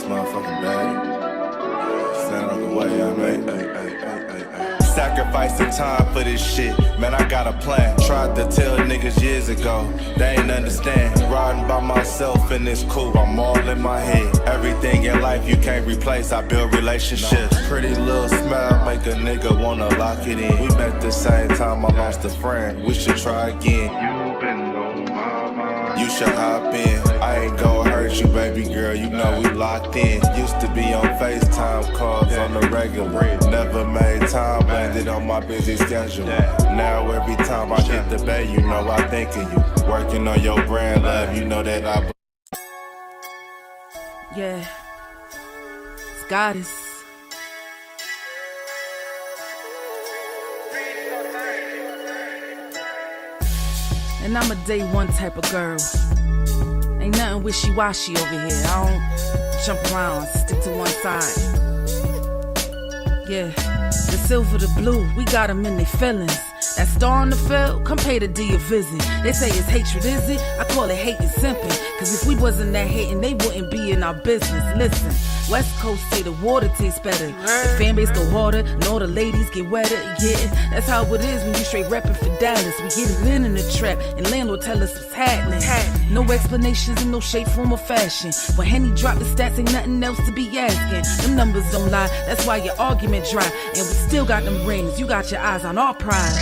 motherfucking bag. Stand on the way I made. Sacrificing time for this shit, man, I got a plan. Tried to tell niggas years ago, they ain't understand. Riding by myself in this coupe, I'm all in my head. Everything in life you can't replace, I build relationships. Pretty little smile make a nigga wanna lock it in. We met the same time I lost a friend, we should try again. You been on my mind, you should hop in. I ain't gon' hurt you, baby girl, you know we locked in. Used to be on FaceTime calls on the regular. Never made time, landed on my busy schedule. Now every time I hit the bay, you know I think of you. Working on your brand, love, you know that I... Yeah, it's goddess. And I'm a day one type of girl. Ain't nothing wishy-washy over here. I don't jump around, stick to one side. Yeah, the silver, the blue, we got them in their feelings. That star on the field, come pay the D a visit. They say it's hatred, is it? I call it hate and simping. Cause if we wasn't that hating, they wouldn't be in our business. Listen, West Coast say the water tastes better. The fan base go harder, and all the ladies get wetter. Yeah, that's how it is when you straight reppin' for Dallas. We get it in the trap, and landlord tell us what's happening. No explanations in no shape, form, or fashion. When Henny drop the stats, ain't nothing else to be asking. Them numbers don't lie, that's why your argument dry. And we still got them rings, you got your eyes on our prize.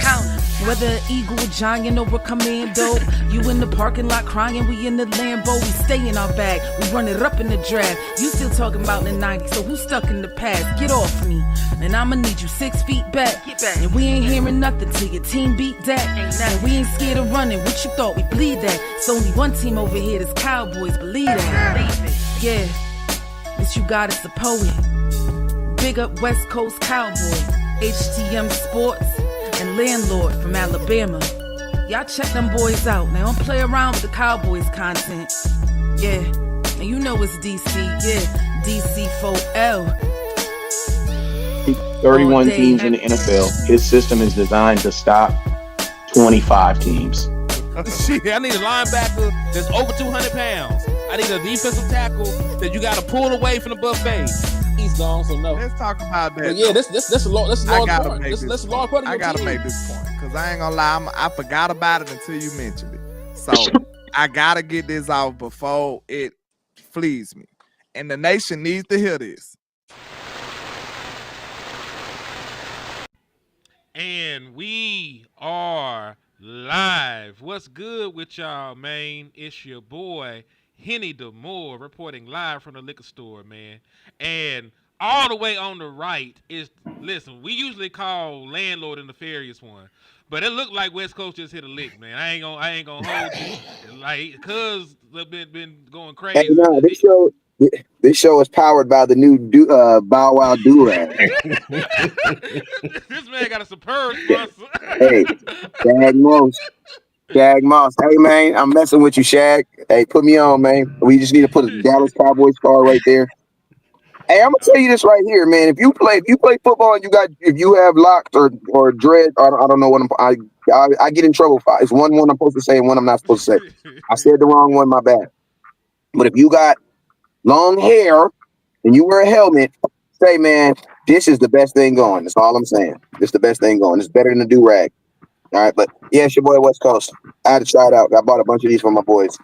Whether an eagle, a giant, or a commando, you in the parking lot crying, we in the Lambo, we stay in our bag, we run it up in the draft. You still talking about the 90s, so who's stuck in the past? Get off me, and I'ma need you 6 feet back. And we ain't hearing nothing till your team beat that. And we ain't scared of running, what you thought we bleed that? It's only one team over here, that's Cowboys, believe that. Yeah, this you got is the poet. Big up West Coast Cowboy, HTM Sports, and Landlord from Alabama. Y'all check them boys out. They don't play around with the Cowboys content. Yeah, and you know it's DC. Yeah, DC4L. 31 teams in the NFL. His system is designed to stop 25 teams. Shit, I need a linebacker that's over 200 pounds. I need a defensive tackle that you got to pull away from the buffet. He's gone, so no. Let's talk about that. But yeah, that's a large part. That's a large part of your I gotta team. make this point because I ain't gonna lie, I forgot about it until you mentioned it. So I gotta get this off before it flees me, and the nation needs to hear this. And we are live. What's good with y'all, man? It's your boy Henny DeMoore reporting live from the liquor store, man. And all the way on the right is, listen, we usually call Landlord the nefarious one, but it looked like West Coast just hit a lick, man. I ain't gonna hold you, like, cause they've been going crazy. Hey, no, this show is powered by the new Bow Wow Durag. This man got a superb sponsor. Hey, Shag Moss. Hey, man, I'm messing with you, Shag. Hey, put me on, man. We just need to put a Dallas Cowboys star right there. Hey, I'm gonna tell you this right here, man. If you play football and if you have locks or dread, I don't know what I get in trouble for. It's one I'm supposed to say and one I'm not supposed to say. I said the wrong one, my bad. But if you got long hair and you wear a helmet, say, man, this is the best thing going. That's all I'm saying. This is the best thing going. It's better than the do-rag. All right, but yeah, it's your boy West Coast. I had to try it out. I bought a bunch of these for my boys.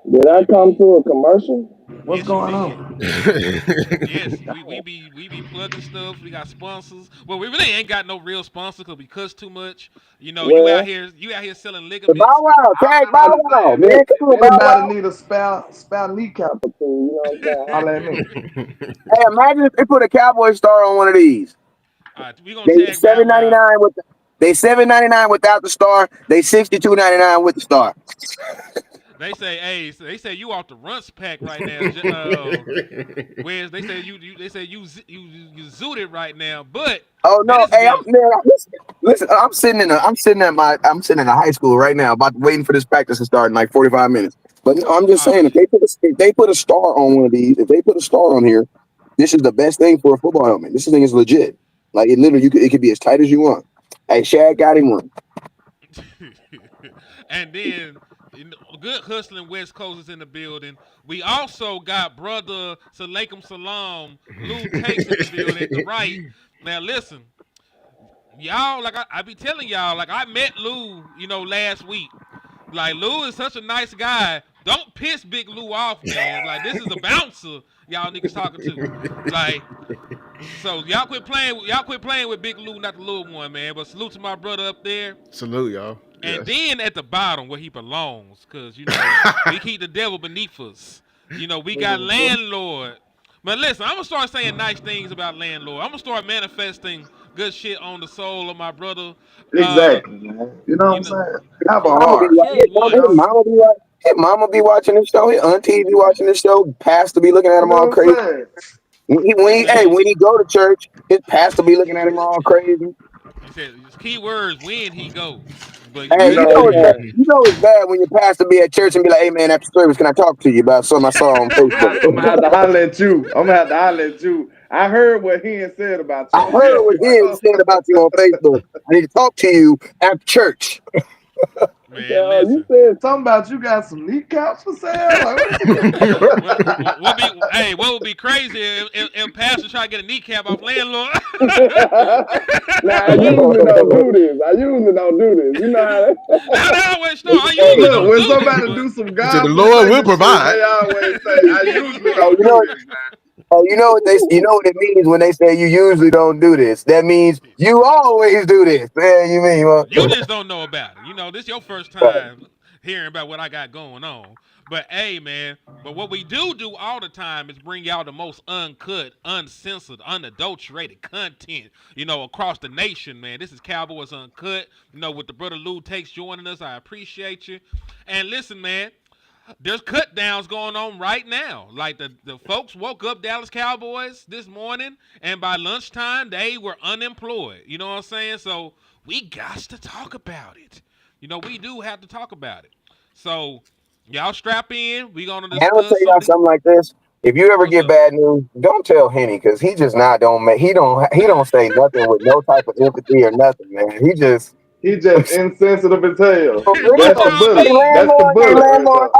Did I come to a commercial? What's going on? Yes, we be plugging stuff. We got sponsors. Well, we really ain't got no real sponsors because we cuss too much. You know, you out here selling liquor. Bow Wow, tag Bow Wow, man. Come on, Bow Wow. Anybody need a spell kneecap or two? You know what I'm saying? Holla at me. Hey, imagine if they put a Cowboy star on one of these. We gonna They tag $7.99 with they $7.99 without the star. They $62.99 with the star. They say, hey, they say you off the runts pack right now. Whereas they say you zooted right now, but oh no, hey, listen, I'm sitting in a high school right now, about waiting for this practice to start in like 45 minutes. But no, I'm just saying, if they put a star on one of these, if they put a star on here, this is the best thing for a football helmet. This thing is legit. Like it literally, it could be as tight as you want. Hey, Shaq got him one. And then good hustling West Coast is in the building. We also got brother Salaikum Salam, Lou Takes in the building at the right. Now listen, y'all, like I be telling y'all, like I met Lou, last week. Like Lou is such a nice guy. Don't piss Big Lou off, man. Like this is a bouncer y'all niggas talking to. Like, so y'all quit playing. Y'all quit playing with Big Lou, not the little one, man. But salute to my brother up there. Salute, y'all. And Yes. then at the bottom where he belongs, because we keep the devil beneath us. We got landlord. But listen, I'm gonna start saying nice things about landlord. I'm gonna start manifesting good shit on the soul of my brother. Exactly, man. You know what You I'm know, saying? Have a Mama be heart. watching. for His once. mama be watching. His mama be watching the show. His auntie be watching the show. Pastor be looking at You him know all what I'm crazy. saying? Man, When he go to church, his pastor be looking at him all crazy. he said his key words when he go. But Hey, You you know know what it's I'm bad. saying? You know it's bad when your pastor be at church and be like, "Hey man, after service, can I talk to you about something I saw on Facebook?" I'm gonna have to holler at you. I'm gonna have to holler at you. I heard what he had said about I you. heard what he said about you on Facebook. I need to talk to you after church. man, listen. You said something about you got some kneecaps for sale. Like, What would be crazy if Pastor try to get a kneecap off landlord? nah, I usually don't do this. You know how Now they always know. I Hey, usually look, don't when do this, somebody but do some He said, the God Lord will forsaken shit, provide. they always say, I usually Oh, don't you do know, this, man. you know what it means when they say you usually don't do this. That means you always do this. Man, you mean well, you just don't know about it. This your first time hearing about what I got going on. But hey, man. But what we do all the time is bring y'all the most uncut, uncensored, unadulterated content, across the nation, man. This is Cowboys Uncut. With the brother Lou Takes joining us. I appreciate you. And listen, man. There's cut downs going on right now. Like the folks woke up Dallas Cowboys this morning, and by lunchtime they were unemployed. You know what I'm saying? So we got to talk about it. We do have to talk about it. So y'all strap in. We gonna and I'm gonna tell discuss some y'all of the something like this. If you ever what's get up. bad news, don't tell Henny because he just not don't make he don't say nothing with no type of empathy or nothing, man. He just He just insensitive as hell. for What That's the real. y'all Hey bullet. mean? That's the landlord, bullet right there.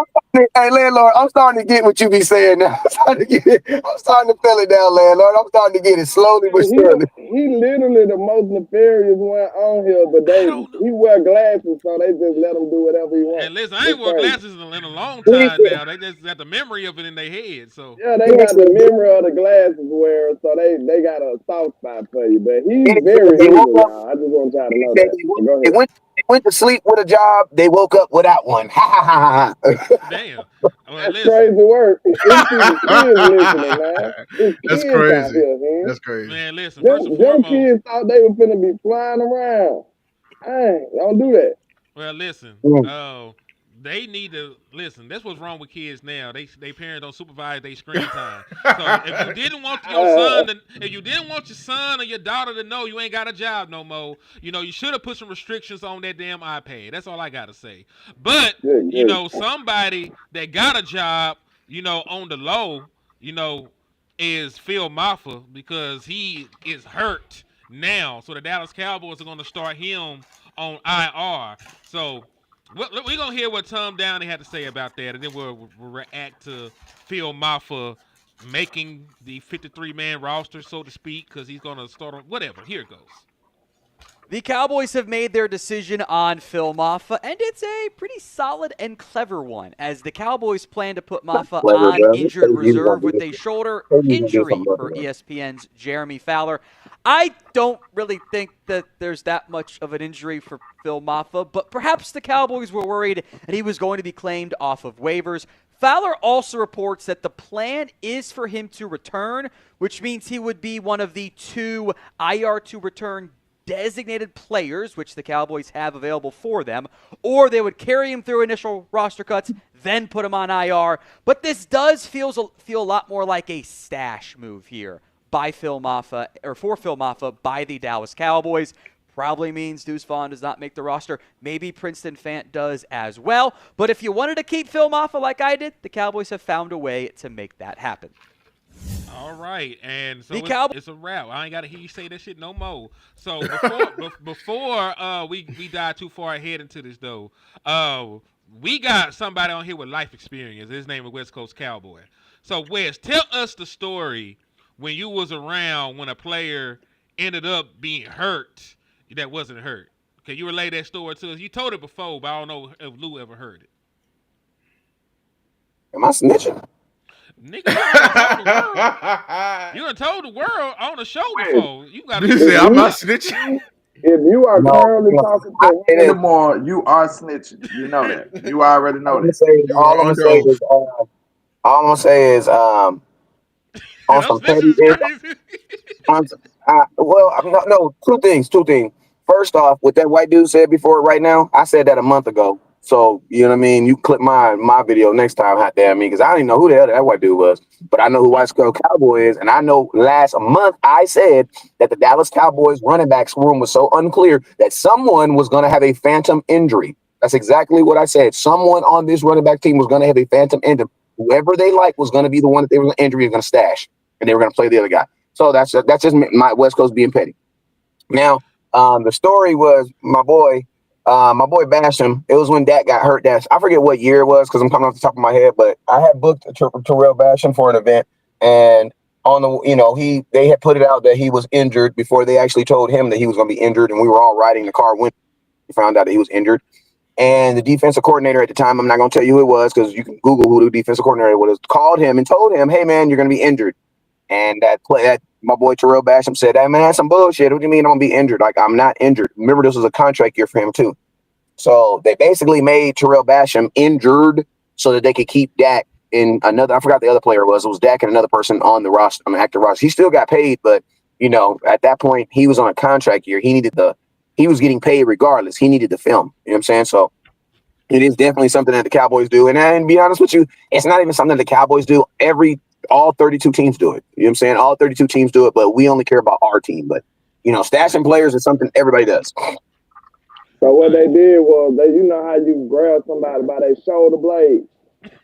I'm starting to get what you be saying now. I'm starting to feel it down, landlord. I'm starting to get it slowly but surely. He literally the most nefarious one on here, but I don't know. he wear glasses, so they just let him do whatever he wants. And listen, I ain't It's wore crazy. glasses in a long He time said, now. They just got the memory of it in their head. So Yeah, they he got the said, memory of the glasses wearer, so they got a soft spot for you. But he's he said very they woke evil, up. y'all. I just want y'all to He know said that. But go they ahead. went to sleep with a job. They woke up without one. Ha ha ha ha. damn. Well, That's listen, crazy work. It's even kids listening, man. It's That's kids out crazy. here, man. That's crazy. man. Listen. First and Them foremost. kids thought they were finna be flying around. Hey, don't do that. Well, listen. Mm. They need to listen. That's what's wrong with kids now. They parents don't supervise their screen time. So if you didn't want if you didn't want your son or your daughter to know you ain't got a job no more, you should have put some restrictions on that damn iPad. That's all I gotta say. But Good, good. somebody that got a job, on the low, you know, is Phil Maffa because he is hurt now. So the Dallas Cowboys are going to start him on IR. So we're going to hear what Tom Downey had to say about that, and then we'll react to Phil Maffa making the 53-man roster, so to speak, because he's going to start on whatever. Here it goes. The Cowboys have made their decision on Phil Maffa, and it's a pretty solid and clever one, as the Cowboys plan to put Maffa Clever, on bro. He injured said he was gonna reserve do with this. a shoulder He was gonna do injury, something per about it. ESPN's Jeremy Fowler. I don't really think that there's that much of an injury for Phil Maffa, but perhaps the Cowboys were worried that he was going to be claimed off of waivers. Fowler also reports that the plan is for him to return, which means he would be one of the two IR to return designated players, which the Cowboys have available for them, or they would carry him through initial roster cuts, then put him on IR. But this does feel a lot more like a stash move here by Phil Maffa, or for Phil Maffa by the Dallas Cowboys. Probably means Deuce Vaughn does not make the roster. Maybe Princeton Fant does as well. But if you wanted to keep Phil Maffa like I did, the Cowboys have found a way to make that happen. All right, and so it's a wrap. I ain't got to hear you say that shit no more. So before we dive too far ahead into this though, we got somebody on here with life experience. His name is West Coast Cowboy. So Wes, tell us the story when you was around when a player ended up being hurt that wasn't hurt. Can you relay that story to us? You told it before, but I don't know if Lou ever heard it. Am I snitching? Nigga, you already told the world. You done told the world on the show before. You got You to say If I'm you not snitching. if you are No. currently talking I, to it Henry is. Lamar, you are snitching. You know that. You already All know I'm gonna that. say. You All are I'm gonna under say is. oath. All I'm gonna say is. On those some snitches petty. is crazy. Well, no. Two things. Two things. First off, what that white dude said before right now, I said that a month ago. So you know what I mean. You clip my video next time, hot damn me, because I don't even know who the hell that white dude was, but I know who White Skull Cowboy is, and I know last month I said that the Dallas Cowboys running backs room was so unclear that someone was going to have a phantom injury. That's exactly what I said. Someone on this running back team was going to have a phantom injury. Whoever they like was going to be the one that they were going to injury was going to stash, and they were going to play the other guy. So that's just my West Coast being petty. Now, the story was my boy Basham. It was when Dak got hurt. I forget what year it was because I'm coming off the top of my head, but I had booked Terrell Basham for an event, and on the they had put it out that he was injured before they actually told him that he was going to be injured, and we were all riding the car when we found out that he was injured. And the defensive coordinator at the time, I'm not going to tell you who it was because you can Google who the defensive coordinator was, called him and told him, "Hey man, you're going to be injured." And that my boy Terrell Basham said, "Hey man, that's some bullshit. What do you mean I'm gonna be injured? Like I'm not injured." Remember, this was a contract year for him too. So they basically made Terrell Basham injured so that they could keep Dak in another. I forgot the other player was. It was Dak and another person on the roster, on the active roster. He still got paid, but at that point he was on a contract year. He was getting paid regardless. He needed the film. You know what I'm saying? So it is definitely something that the Cowboys do. And to be honest with you, it's not even something that the Cowboys do. All 32 teams do it. You know what I'm saying? All 32 teams do it, but we only care about our team. But stashing players is something everybody does. So what they did was you know how you grab somebody by their shoulder blade.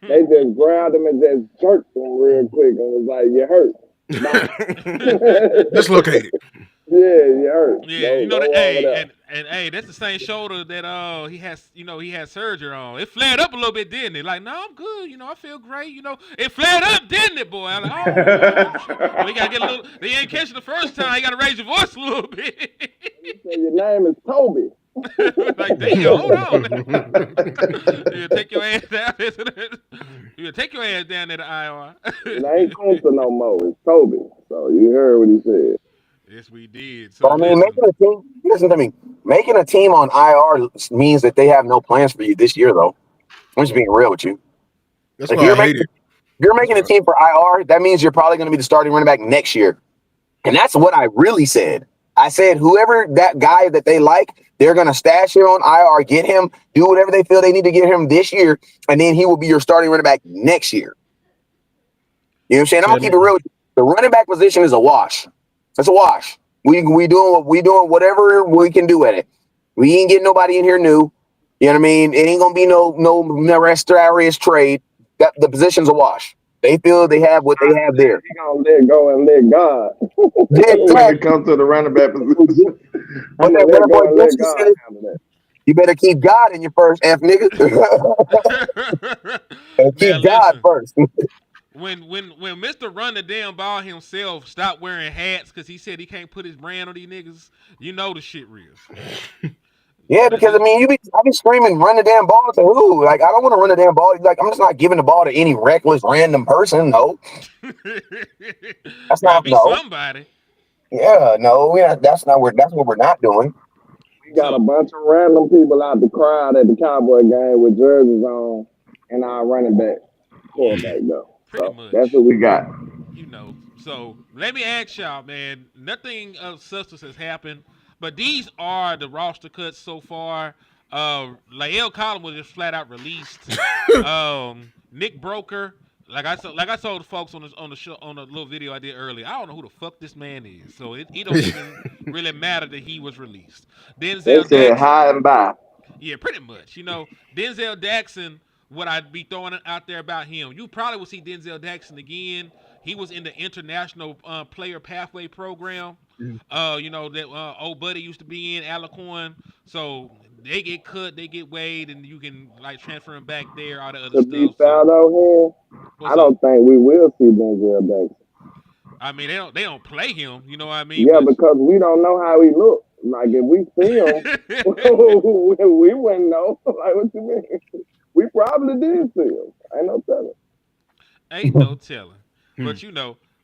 They just grabbed them and just jerked them real quick and was like, "You hurt." Dislocated. Yeah, you hurt. Yeah, Go you know that. over Hey, there. and hey, that's the same shoulder that he has. He had surgery on. It flared up a little bit, didn't it? Like, no, I'm good. I feel great. It flared up, didn't it, boy? I'm like, well, you gotta get a little. They ain't catch it the first time. You gotta raise your voice a little bit. So your name is Toby. Like, damn, hold on. You take your ass down. You take your ass down to the IR. It ain't Kunta no more. It's Toby. So you heard what he said. Yes, we did. But So I mean, listen. making a team. Listen to me. Making a team on IR means that they have no plans for you this year, though. I'm just being real with you. That's If why I you're hate making it. if you're That's making a why. team for IR, that means you're probably going to be the starting running back next year. And that's what I really said. I said whoever that guy that they like, they're going to stash him on IR, get him, do whatever they feel they need to get him this year, and then he will be your starting running back next year. You know what I'm saying? I'm Say gonna it keep it again. real with you. The running back position is a wash. It's a wash. We doing whatever we can do at it. We ain't getting nobody in here new. You know what I mean? It ain't gonna be no Nebraska trade. That the position's a wash. They feel they have what they have there. He gonna let go and let God when it Exactly. comes to the running back position. I'm What gonna let that boy go and let Dempsey God said, handle that. you better keep God in your first F nigga. And Now keep God listen. first. When Mr. Run the damn ball himself stopped wearing hats because he said he can't put his brand on these niggas, you know the shit real. Yeah, That's because I just. mean, I be screaming, run the damn ball to who? Like, I don't want to run the damn ball. Like, I'm just not giving the ball to any reckless random person. No, that's Gotta not be no. somebody. Yeah, no, that's what we're not doing. We got a So bunch of random people out the crowd at the Cowboy game with jerseys on and our running back yeah, quarterback though. pretty So that's much. what we got. So let me ask y'all, man. Nothing of substance has happened, but these are the roster cuts so far. Lael Collins was just flat out released. Nick Broker, like I told the folks on the show on the little video I did earlier. I don't know who the fuck this man is, so it don't even really matter that he was released. They Denzel said Jackson. hi and bye. Yeah, pretty much. Denzel Jackson, what I'd be throwing out there about him, you probably will see Denzel Jackson again. He was in the International Player Pathway Program. That old buddy used to be in Alicorn. So they get cut, they get weighed, and you can like transfer them back there, all the other To be stuff. fair So though, here, what's I up? don't think we will see Denzel Banks. I mean, they don't play him. You know what I mean? Yeah, But because we don't know how he look. Like if we see him, we wouldn't know. Like what you mean? We probably did see him. Ain't no telling. ain't no telling. Hmm. But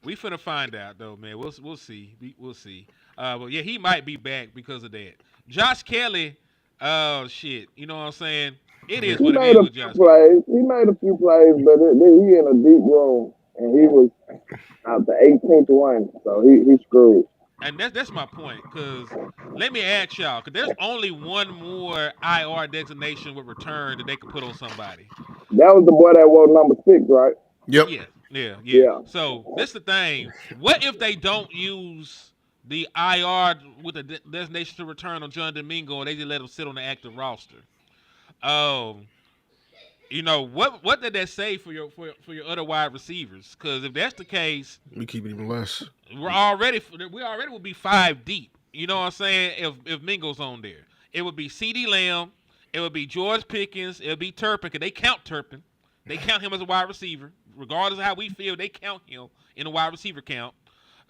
we finna find out though, man. We'll see. We'll see. But yeah, he might be back because of that. Josh Kelly, oh shit. You know what I'm saying? It is He what it made is a with few Josh Kelly. plays. He made a few plays, but then he in a deep room and he was out the 18th one, so he screwed. And that's my point. Cause let me ask y'all, cause there's only one more IR designation with return that they could put on somebody. That was the boy that wore number 6, right? Yep. Yeah, yeah. Yeah. So this the thing. What if they don't use the IR with the designation to return on John Domingo and they just let him sit on the active roster? Um, what did that say for your other wide receivers? Because if that's the case, We keep it even less. we already would be 5 deep. You know what I'm saying? If Mingo's on there, it would be C.D. Lamb, it would be George Pickens, it would be Turpin. Because they count Turpin, they count him as a wide receiver, regardless of how we feel. They count him in the wide receiver count.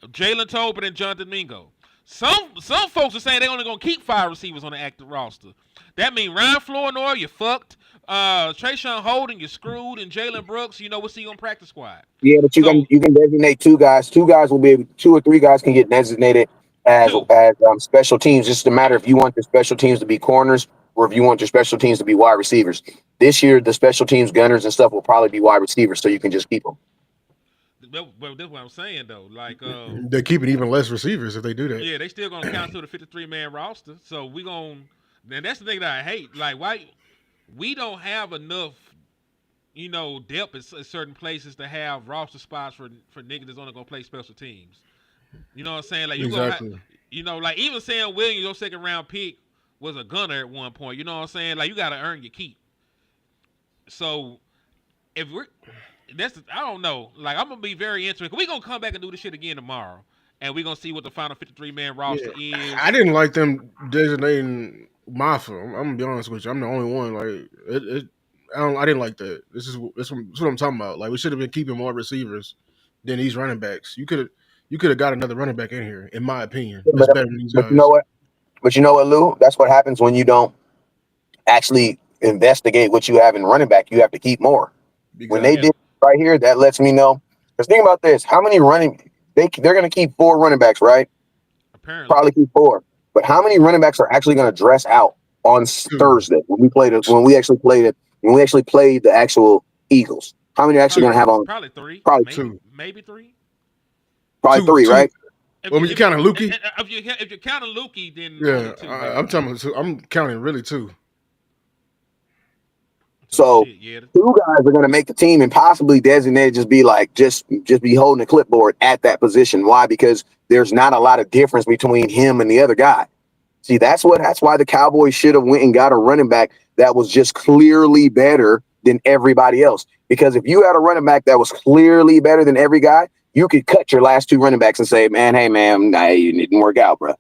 Jalen Tolbert and John Domingo. Some folks are saying they're only gonna keep 5 receivers on the active roster. That means Ryan Flournoy, you're fucked. Trayshawn Holden, you're screwed, and Jalen Brooks, we'll see you on practice squad. Yeah, but So you can designate two guys. Two guys will be able, 2 or 3 guys can get designated as two. special teams. It's just a matter if you want your special teams to be corners or if you want your special teams to be wide receivers. This year, the special teams gunners and stuff will probably be wide receivers, so you can just keep them. Well, that's what I'm saying though. Like, They keep it even less receivers if they do that. yeah, they still gonna count to the 53-man roster. So we gonna. And that's the thing that I hate. Like, why we don't have enough, depth in certain places to have roster spots for niggas that's only gonna play special teams. You know what I'm saying? Like you gonna have, Exactly. like even Sam Williams, your second round pick, was a gunner at one point. You know what I'm saying? Like you gotta earn your keep. So if we're I don't know. Like I'm gonna be very interested. We gonna come back and do this shit again tomorrow, and we gonna see what the final 53-man roster Yeah. is. I didn't like them designating Mafa. I'm gonna be honest with you. I'm the only one. Like I didn't like that. This is what I'm talking about. Like we should have been keeping more receivers than these running backs. You could have got another running back in here, in my opinion. That's But better than these but you know guys. what? But you know what, Lou? That's what happens when you don't actually investigate what you have in running back. You have to keep more. When they Exactly. Yeah, did right here, that lets me know. Because think about this: how many running they're going to keep 4 running backs, right? apparently. Probably keep 4. But how many running backs are actually going to dress out on Two. Thursday when we actually played the actual Eagles? How many are actually going Probably to have on? probably three, Probably maybe Two. maybe three. probably Two. 3, Two. right? If Well, you when you if you counting Lukey, if you're counting Lukey, then only yeah, two maybe. I'm talking. I'm counting really two. So So shit, yeah. 2 guys are going to make the team and possibly designated just be like just be holding a clipboard at that position. Why? Because there's not a lot of difference between him and the other guy. See, that's why the Cowboys should have went and got a running back that was just clearly better than everybody else. Because if you had a running back that was clearly better than every guy, you could cut your last 2 running backs and say, man, hey man, nah, it didn't work out, bro.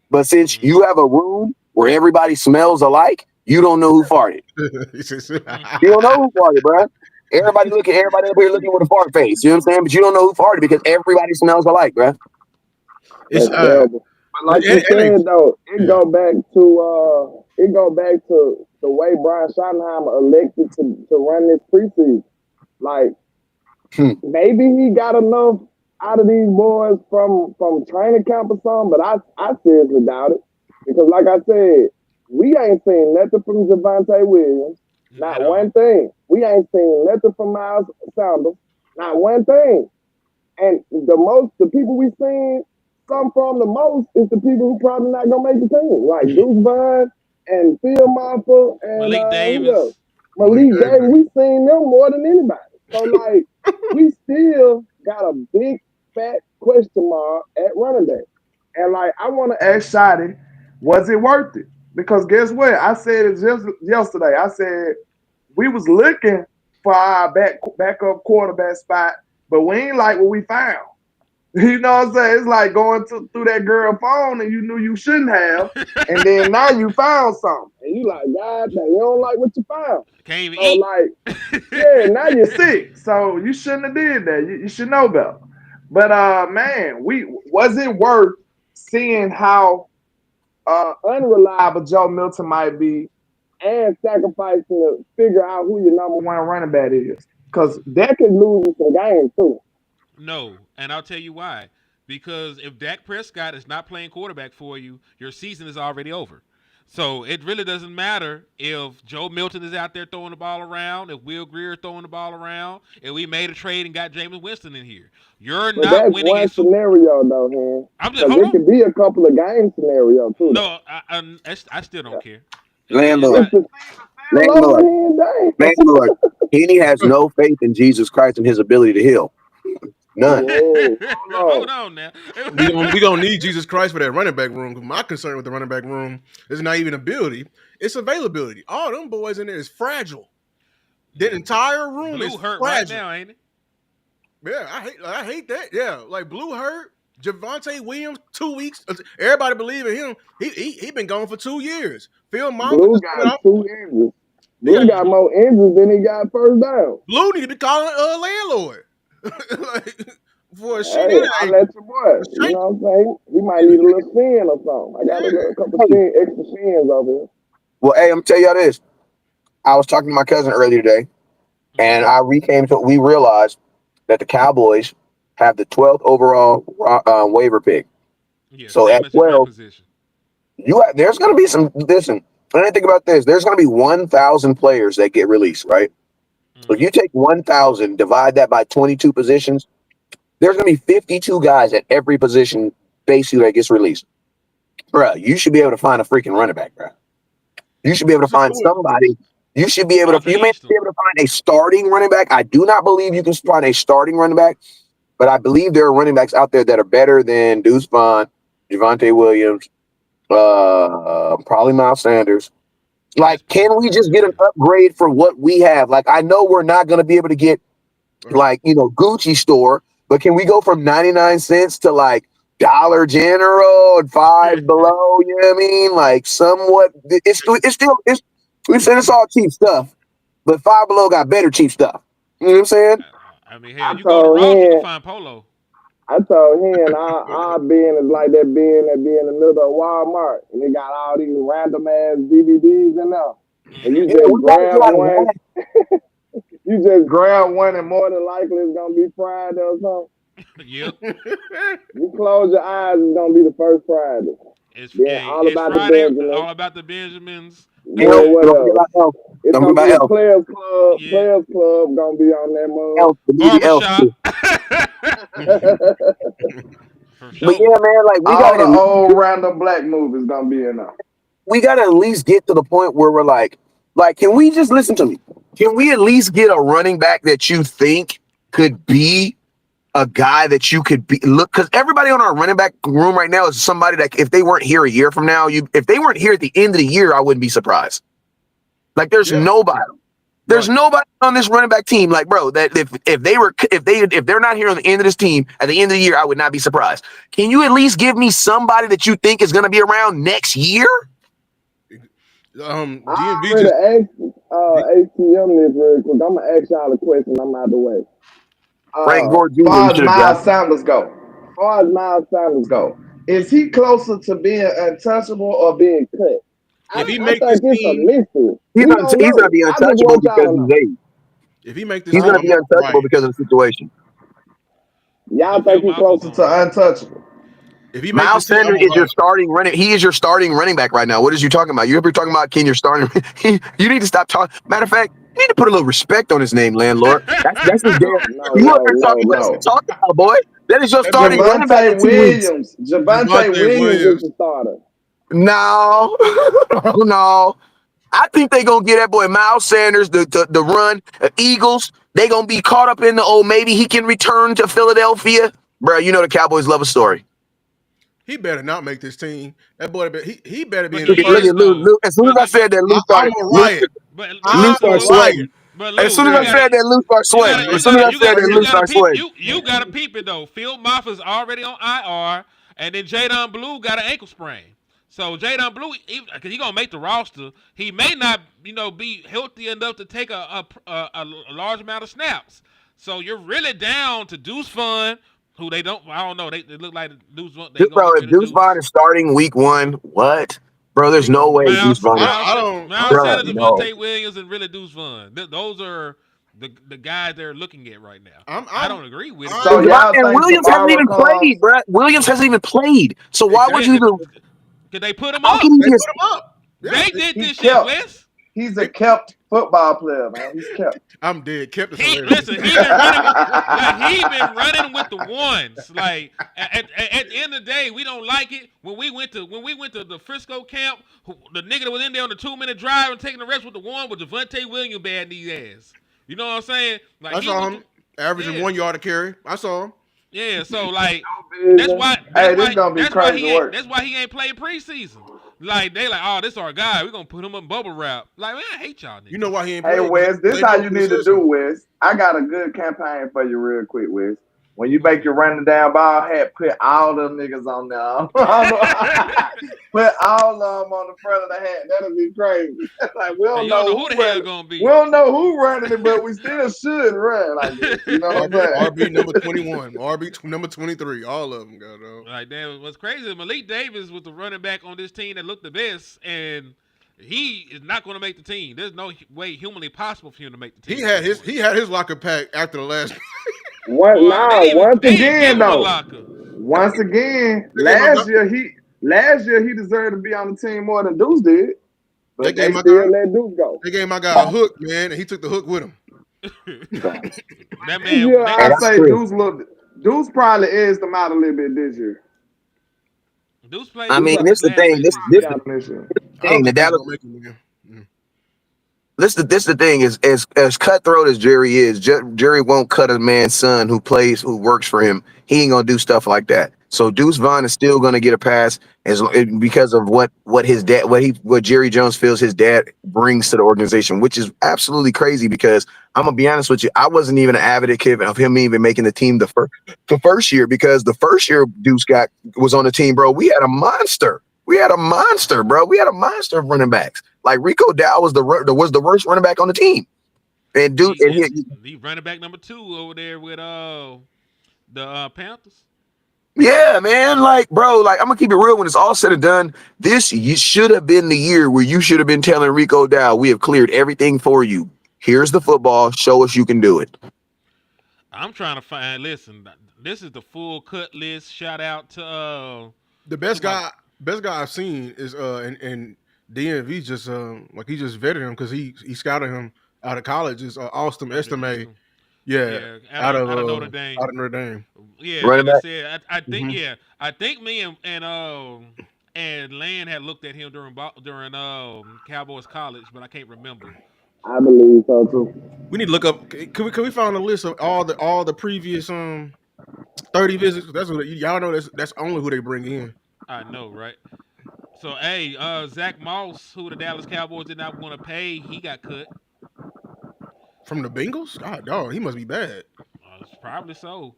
But since Mm-hmm. you have a room where everybody smells alike, you don't know who farted. He says- You don't know who farted, bro. Everybody up here looking with a fart face. You know what I'm saying? But you don't know who farted because everybody smells alike, bro. it's That's terrible. But like you and said though, yeah. it go back to the way Brian Schottenheimer elected to run this preseason. Like Hmm. maybe he got enough out of these boys from training camp or something, but I seriously doubt it. Because like I said, we ain't seen nothing from Javante Williams, At not all. one thing. We ain't seen nothing from Miles Sanders, not one thing. And the people we seen some from the most is the people who probably not gonna make the team, like Deuce Vaughn and Phil Maffa and Malik who else? Davis. Malik Malik Davis. Davis. We seen them more than anybody. So like we still got a big fat question mark at running back. And like I want to ask Shotty, was it worth it? Because guess what? I said it just yesterday. I said we was looking for our backup quarterback spot, but we ain't like what we found. You know what I'm saying? It's like going through that girl phone and you knew you shouldn't have, and then now you found something, and you like, God, dang, you don't like what you found. Can't even So eat. like, yeah, now you're sick. So you shouldn't have did that. You should know better. But man, was it worth seeing how unreliable Joe Milton might be and sacrificing to figure out who your number one running back is? Because that could lose you some games too. No, and I'll tell you why. Because if Dak Prescott is not playing quarterback for you, your season is already over. So it really doesn't matter if Joe Milton is out there throwing the ball around, if Will Greer is throwing the ball around, and we made a trade and got Jameis Winston in here. You're But not that's winning a one Super. scenario though, man. I'm just Because hold it on. could be a couple of game scenario too. Though. No, I still don't care. It's Landlord, If not. the season's still over, landlord, then dang. landlord. Henny has no faith in Jesus Christ and his ability to heal. None. Whoa, hold Hold on. on now. We gonna need Jesus Christ for that running back room. 'Cause my concern with the running back room is not even ability; it's availability. All them boys in there is fragile. That entire room is Blue hurt right fragile. now, ain't it? Yeah, I hate that. Yeah, like Blue hurt. Javante Williams 2 weeks. Everybody believe in him. He been gone for 2 years. Phil Maffa Blue just coming got off. two injuries. He Blue got got more injuries than he got first down. Blue need to be calling a landlord like, for a shit in Hey, the I ankle. let your boy. A You shank. know what I'm saying? He might need a little sin or something. I got a couple Hey, extra sins over here. well, hey, I'm gonna tell y'all this. I was talking to my cousin earlier today, Mm-hmm. and we realized that the Cowboys have the 12th overall waiver pick. Yeah, So same at as your draft 12, position. there's going to be some. Listen, I didn't think about this. There's going to be 1,000 players that get released, right? So if Mm-hmm. you take 1,000, divide that by 22 positions, there's going to be 52 guys at every position basically that gets released. Bruh, you should be able to find a freaking running back, bruh. You should be able to What's the find point? somebody. You should be able to. Arthur You may not be Easton. able to find a starting running back. I do not believe you can find a starting running back, but I believe there are running backs out there that are better than Deuce Vaughn, Javante Williams, probably Miles Sanders. That's Like, can we just get an fair. upgrade for what we have? Like, I know we're not going to be able to get like Gucci store, but can we go from 99 cents to like Dollar General and Five Below? You know what I mean? Like, somewhat. It's we saying it's all cheap stuff, but Five Below got better cheap stuff. You know what I'm saying? I mean, hell, I you go to told Ross, you can him, find Polo. I told him, our bin is like that bin that be in the middle of Walmart, and they got all these random ass DVDs in there, and Mm-hmm. you Yeah, just we got to get grab out of one. that. You just grab one, and more than likely it's gonna be Friday or something. Yep. You close your eyes, it's gonna be the first Friday. Then all It's about the Friday. Benjamin. All about the Benjamins. Elf, Then what don't forget else? about Elf. It's Don't forget gonna about be a Elf. Players Club. Yeah. Players Club gonna be on that mug. Elf, the movie Elf Barbershop. too. For But sure. yeah, man, like All the old random black movies gonna be in there. we got to at least get to the point where we're like, can we just listen to me? Can we at least get a running back that you think could be a guy that you could be look? Because everybody on our running back room right now is somebody that if they weren't here a year from now, if they weren't here at the end of the year, I wouldn't be surprised. Like, there's Yeah, nobody. There's right. nobody on this running back team, like, bro, that if they're not here on the end of this team at the end of the year, I would not be surprised. Can you at least give me somebody that you think is going to be around next year? I DMV already just asked ATM this real quick. I'm gonna ask y'all a question. I'm out the way. Frank Gore Jr. Far You as should have Miles drafted. Sanders go, far as Miles Sanders go, is he closer to being untouchable or being cut? if he I make this think it's a team, mystery. We don't He's going to know. be I just untouchable want y'all because to of his know. age. if he make this He's team, going to I'm be gonna be untouchable quiet. because of the situation. Y'all What Phil think he's Maffel's closer gonna to do? untouchable? If he make this Miles team, I'm Sanders gonna is your ride. starting running. He is your starting running back right now. What is you talking about? You're talking about Ken, your starting. You need to stop talking. Matter of fact, you need to put a little respect on his name, landlord. That's his damn. No, no, You up no, there no, talking? What is you no. talking about, boy? That is your That boy starting running back in Javante 2 weeks. Williams. Javante Javante Williams is Williams. the starter. No, no. I think they gonna get that boy Miles Sanders the run. Eagles. They gonna be caught up in the maybe he can return to Philadelphia, bro. You know the Cowboys love a story. He better not make this team. That boy, he better be But in the Look he at is first. Lou. though. As soon as But I said that, I'm a riot. but Lou I'm listen a started though. riot. sweating. But As Lou, soon as you I said gotta, that, Lou started you sweating. gotta, As you soon as gotta, I you said gotta, that, you Lou gotta started peep. sweating. You gotta peep it though. Phil Moffitt's already on IR, and then Jadon Blue got an ankle sprain. So Jadon Blue, because he gonna make the roster, he may not, be healthy enough to take a large amount of snaps. So you're really down to Deuce Fun, who they don't. I don't know. They look like Deuce. They Dude, gonna bro, get if rid of Deuce Vaughn Deuce. is starting week 1, what? Bro, there's no way Deuce Miles, Vaughn is. Miles, I don't. I Miles don't Bro, Sanders, see. no. Devontae Williams, and really Deuce Vaughn. Those are the guys they're looking at right now. I'm. I I'm. don't agree with it, So but I'm y'all And think Williams hasn't tomorrow even comes? played, bro. Williams hasn't even played. So why would yeah, you exactly. even? could they put him How up? can he They put just? him up. Yeah. They did He this shit, kept. Wes. He's a They, kept football player, man. He's kept. I'm dead. Kept is He hilarious. listen. He been running like he been running with the ones. Like at the end of the day, we don't like it when we went to the Frisco camp. The nigga that was in there on the 2-minute drive and taking the rest with the one with Devontae Williams bad knee ass. You know what I'm saying? Like I he saw went him to averaging yeah 1 yard to carry. I saw him. yeah. So like that's Vision. why Hey, this gonna be crazy work. that's why he ain't playing preseason. Like they like, oh, this our guy. We gonna put him in bubble wrap. Like, man, I hate y'all You know niggas. why he ain't Hey playing? Because Wes, this they how broke you the need to do, system. Wes. I got a good campaign for you real quick, Wes. When you What's make your running down ball hat, put all them niggas on there. that? Put all of them on the front of the hat. That'll be crazy. Like Cause you don't know who the hell gonna we be. don't know who running it, but we still should run like this. You know what I'm saying? RB number 21, number 23, all of them got on. Like damn, what's crazy? Malik Davis was the running back on this team that looked the best, and he is not going to make the team. There's no way humanly possible for him to make the team. He had his locker pack after the last. Boy, Once they didn't give again him a though. locker. Once again, They gave my guy, last year he deserved to be on the team more than Deuce did. they But gave they my guy still let Deuce go. they gave my guy a hook, man, and he took the hook with him. That This man, year, And I that's say true. Deuce probably edged them out a little bit this year. Deuce played I his mean, part this the last thing. preseason. Got him this year. I don't The think he's Dallas. gonna make it, man. This the thing is as cutthroat as Jerry is. Jerry won't cut a man's son who works for him. He ain't gonna do stuff like that. So Deuce Vaughn is still gonna get a pass because of what his dad what Jerry Jones feels his dad brings to the organization, which is absolutely crazy. Because I'm gonna be honest with you, I wasn't even an advocate of him even making the team the first year, because the first year Deuce was on the team, bro. We had a monster. We had a monster, bro. We had a monster of running backs. Like Rico Dow was the worst running back on the team, and dude, He running back number 2 over there with the Panthers. yeah, man, like bro, like I'm gonna keep it real. When it's all said and done, this you should have been the year where you should have been telling Rico Dow, we have cleared everything for you. Here's the football. Show us you can do it. I'm trying to find. Listen, this is the full cut list. Shout out to The best guy I've seen is and DMV just like he just vetted him because he scouted him out of college is Austin Estime. Yeah, out of Notre Dame. Out of Notre Dame. Yeah, Running like I back. said, I think Mhm. I think me and Land had looked at him during Cowboys college, but I can't remember. I believe so too. We need to look up. Can we find a list of all the previous 30 visits? That's what y'all know. That's only who they bring in. I know, right? So hey, Zach Moss, who the Dallas Cowboys did not want to pay, he got cut. From the Bengals? God, dog, he must be bad. It's probably so.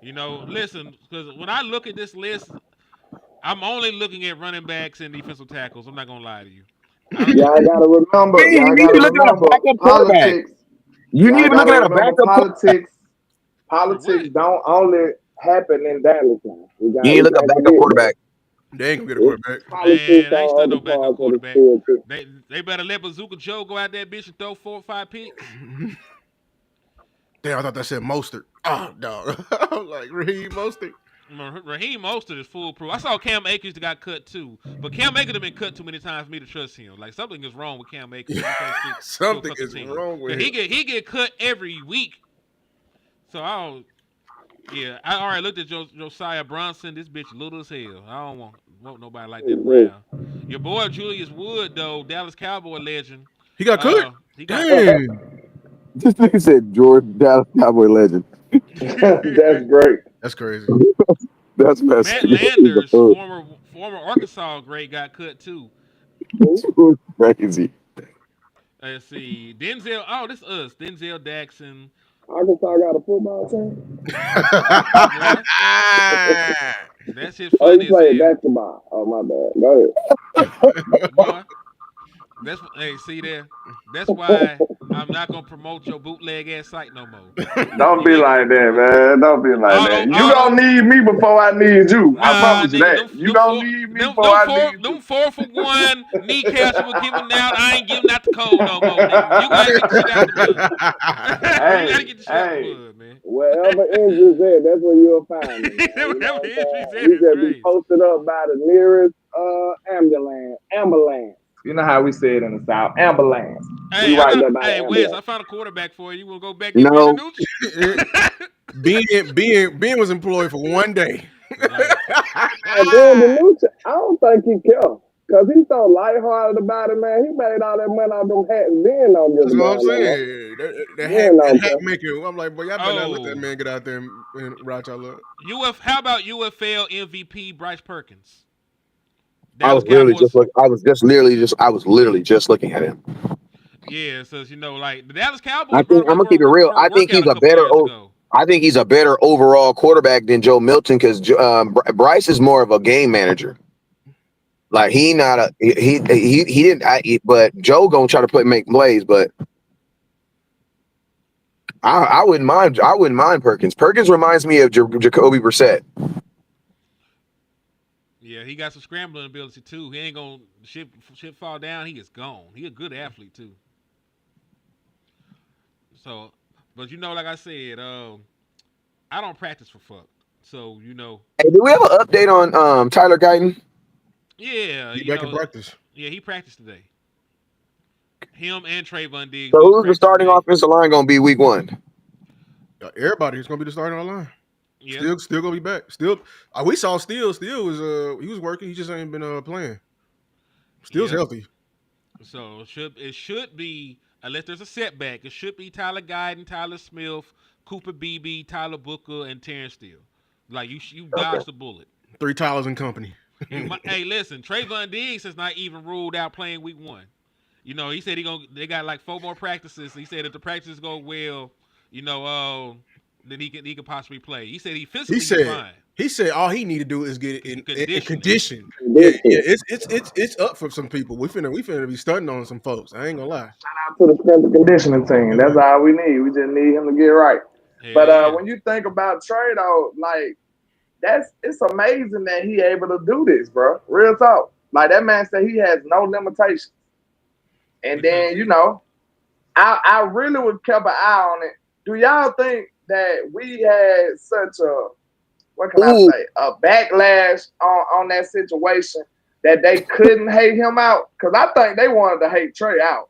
Listen, because when I look at this list, I'm only looking at running backs and defensive tackles. I'm not gonna lie to you. Y'all gotta remember. Man, you Y'all need to be gotta looking at a remember backup quarterback. politics. You need Y'all to be looking gotta at a remember backup quarterback. Politics what? don't only happen in Dallas now. We You need to we look at a can't backup forget that. quarterback. They ain't gonna get a It's quarterback. Man, politics I ain't on studying other no backup parts of the quarterback. field too. They better let Bazooka Joe go out that bitch and throw 4 or 5 picks. Damn, I thought that said Mostert. Oh, dog. I'm like, Raheem Mostert. Raheem Mostert is foolproof. I saw Cam Akers that got cut too, but Cam Akers have been cut too many times for me to trust him. Like something is wrong with Cam Akers. He can't stick to a Something fucking is team. wrong with 'Cause him. he get cut every week. So I already looked at Josiah Bronson. This bitch little as hell. I don't want nobody like that around. Your boy Julius Wood though, Dallas Cowboy legend. He got cut? He got Damn. This nigga said Jordan Dallas Cowboy legend. That's great. That's crazy. That's messed Matt up. Landers, former Arkansas great, got cut too. Crazy. Let's see. Denzel. Oh, this us. Denzel Jackson. Arkansas got a football team. Boy, that shit Oh, you funny as play hell. basketball. Oh my bad. Go ahead. Boy, that's hey, see there. That's why I'm not gonna promote your bootleg ass site no more. Don't You be get like that, man. Don't be like all them, that. You all them. gonna need me before I need you. I Nah, promise you nigga, that. You gonna need me before I need you. them 4 for 1 kneecaps you were giving out. I ain't giving out the code no more, nigga. You gotta get the shit out the mud. You gotta Hey, get the shit out the hey. mud, man. Wherever injuries at, that's where you'll find me, man. You know Whatever what I'm injury saying? said You is just be crazy. posted up by the nearest ambulance. You know how we say it in the South, ambulance. We Hey, I right got. there by the Hey, Wes, I ambulance. found a quarterback for you. You wanna go back get Ben No, DiNucci? Ben was employed for one day. Like, And then the new, I don't think he care. Cause he's so lighthearted about it, man. He made all that money off them hats. Ben don't give That's a what I'm damn no more. saying. Ben The don't hat care. maker. I'm like, boy, y'all better not let that oh, man get out there and route y'all up. How about UFL MVP Bryce Perkins? I was Dallas literally just Cowboys. look. I was literally just looking at him. Yeah, so like the Dallas I Cowboys brought think him I'm in gonna keep it real. for a I think workout he's a a couple better. years ago. I think he's a better overall quarterback than Joe Milton because Bryce is more of a game manager. Like he not a he didn't. But Joe gonna try to make plays. But I wouldn't mind. I wouldn't mind Perkins. Perkins reminds me of Jacoby Brissett. Yeah, he got some scrambling ability too. He ain't gonna shit fall down. He is gone. He a good athlete too. So, but like I said, I don't practice for fuck. So Hey, do we have an update on Tyler Guyton? yeah, He back in practice. yeah, he practiced today. Him and Trayvon Diggs So both who's the practiced starting today. offensive line gonna be week 1? Everybody is gonna be the starting line. Yep. Still gonna be back. Still, we saw Steele. Steele was he was working. He just ain't been playing. Steele's Yep. healthy. So it should be unless there's a setback. It should be Tyler Guyton, Tyler Smith, Cooper Beebe, Tyler Booker, and Terrence Steele. Like you Okay. dodged the bullet. 3 Tyler's and company. Hey, listen, Trayvon Diggs has not even ruled out playing week 1. He said they got like 4 more practices. He said if the practices go well, then he could possibly play. He said He physically he's said fine. all he need to do is get it in Conditioning. condition. Yeah, Condition. it's up for some people. We finna be stunting on some folks. I ain't gonna lie. To the strength and conditioning team. That's all we need. We just need him to get right. But Hell yeah. when you think about Trey though, like it's amazing that he able to do this, bro. Real talk. Like that man said he has no limitations. And We shall then, see. I really would keep an eye on it. Do y'all think that we had such a what can I Ooh, say, a backlash on that situation that they couldn't hate him out? Because I think they wanted to hate Trey out.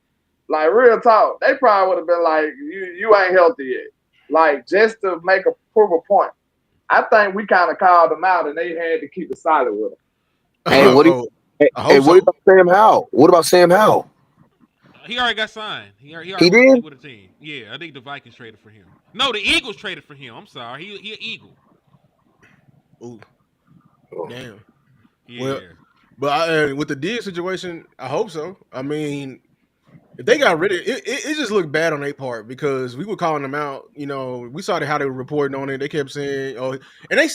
Like real talk, they probably would have been like, "You ain't healthy yet," like just to make a prove a point. I think we kind of called them out, and they had to keep it solid with him. hey, what do you, Oh, hey, I hey, hope what so. about Sam Howell? What about Sam Howell? He already got signed. He He already did. with a team. Yeah, I think the Vikings traded for him. No, the Eagles traded for him. I'm sorry. He an Eagle. Ooh, damn. Well, Yeah. but with the Diggs situation, I hope so. I mean, if they got rid of it just looked bad on their part because we were calling them out. We saw how they were reporting on it. They kept saying, "Oh," and I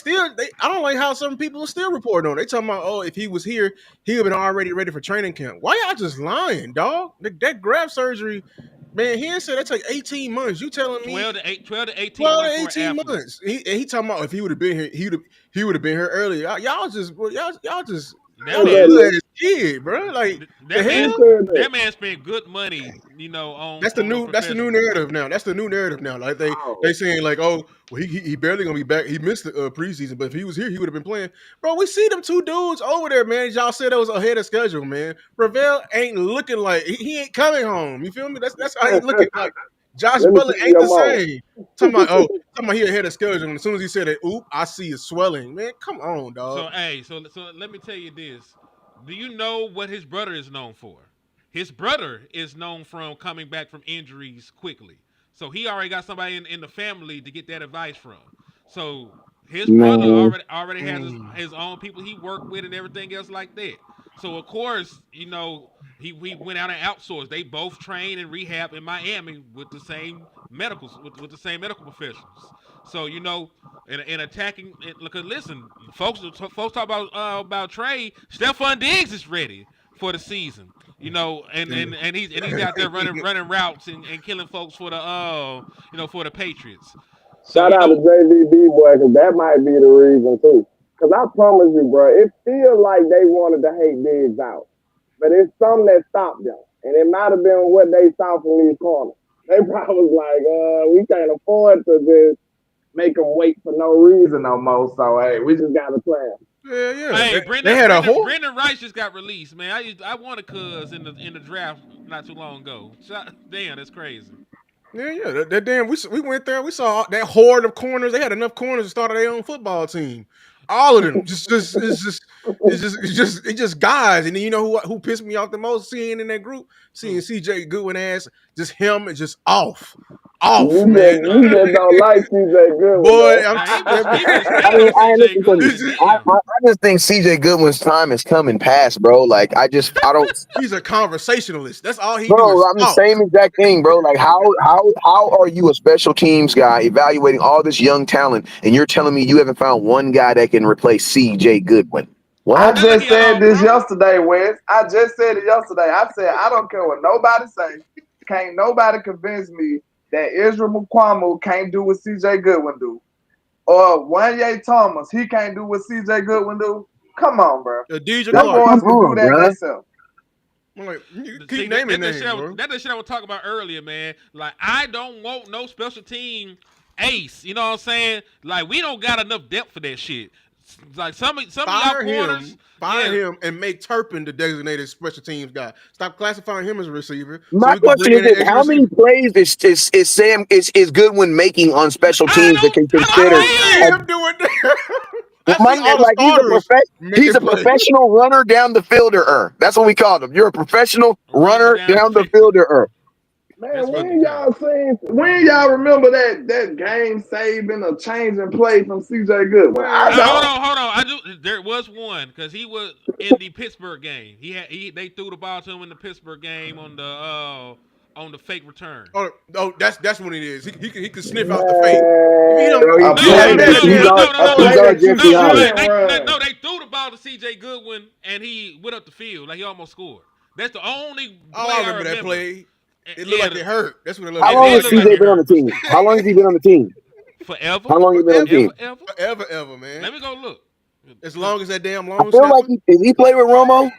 don't like how some people are still reporting on it. They talking about, "Oh, if he was here, he would have been already ready for training camp." Why y'all just lying, dog? That graft surgery, man. He said that take 18 months. You telling me 12 to 18 12 to months for an 18 athlete. months? He talking about if he would have been here, he would have been here earlier. Y'all just That Said y'all a man, that, little ass kid, bro. Like the that man, who hell. said that? that man spent good money, That's the on those new. That's the new professionals. narrative now. That's the new narrative now. Like Oh, they saying like, oh, well, he barely gonna be back. He missed the preseason, but if he was here, he would have been playing. Bro, we see them 2 dudes over there, man. Y'all said that was ahead of schedule, man. Ravel ain't looking like he ain't coming home. You feel me? That's how he looking. Like Josh let me Butler tell ain't your the mom. same. Talking about he ahead of schedule. And as soon as he said it, oop, I see it swelling. Man, come on, dog. So hey, so let me tell you this. Do you know what his brother is known for? His brother is known from coming back from injuries quickly. So he already got somebody in the family to get that advice from. So his brother Man, already has Mm. his own people he worked with and everything else like that. So of course, he went out and outsourced. They both trained and rehab in Miami with the same with the same medical professionals. So in attacking, look, listen, folks talk about Trey. Stephon Diggs is ready for the season. And he's out there running routes and killing folks for the Patriots. So Shout out to JVB boy, because that might be the reason too. Because I promise you, bro, it feels like they wanted to hate Diggs out, but it's something that stopped them, and it might have been what they saw from these corners. They probably was like, we can't afford to just make them wait for no reason no more. So hey, we just got to play them. Yeah. Hey, They had a whole. Brendan Rice just got released, man. I won a cuz in the draft not too long ago. Damn, that's crazy. Yeah. That damn. We went there. We saw that horde of corners. They had enough corners to start their own football team. All of them. It's just guys. And then you know who pissed me off the most? Seeing in that group, seeing CJ Goodwin ass, just him and just off, man. You just don't like CJ Goodwin. Boy, Nah, he was I smelling mean, I ain't CJ listen Goodwin. to. I just think CJ Goodwin's time is coming past, bro. Like I don't. He's a conversationalist. That's all he do Bro, is I'm the talk. same exact thing, bro. Like how are you a special teams guy evaluating all this young talent, and you're telling me you haven't found one guy that can replace C.J. Goodwin? I What? Not like just he had said all this pro. yesterday, Wes. I just said it yesterday. I said I don't care what nobody say. Can't nobody convince me that Israel Mukwamu can't do what CJ Goodwin do. Or Wanye Thomas, he can't do what CJ Goodwin do. Come on, bro. DJ Them Clark. boys Come can do on, that bro. themselves. I'm like, you See, keep naming names, bro. that's the shit I was talking about earlier, man. Like, I don't want no special team ace. You know what I'm saying? Like, we don't got enough depth for that shit. Like some of y'all corners, Fire him, and make Turpin the designated special teams guy. Stop classifying him as a receiver, so My we can question bring is in an this: extra how many receiver. plays is Goodwin making on special teams that can I consider? I don't don't feel. see him doing that. I see all the Like starters he's making a plays. professional runner down the fielder. That's what we called him. You're a professional Runner runner down the down the field. fielder. That's Man, what we when call it. y'all remember that game saving a change and play from CJ Goodwin? I Man, Hold don't. on, hold on. There was one because he was in the Pittsburgh game. They threw the ball to him in the Pittsburgh game on the fake return. that's what it is. He can sniff out the fake. If he don't, Man, Bro, a No, that play no, he's man, that that no, you no, damn no, no, a a no, two play no. guard that you Jeffrey No, Holland. shouldn't like run. they threw the ball to C.J. Goodwin and he went up the field like he almost scored. That's the only oh, play I I remember that remember. play. It looked Yeah, like it hurt. That's what it looked How it like. long It did has looked look like it like CJ it been on the hurt, but team? still, How long has he been on the team? forever, How long has he been on the team? forever. forever, man. Let me go look. As long as that damn I long feel like snapper. did he play with Romo?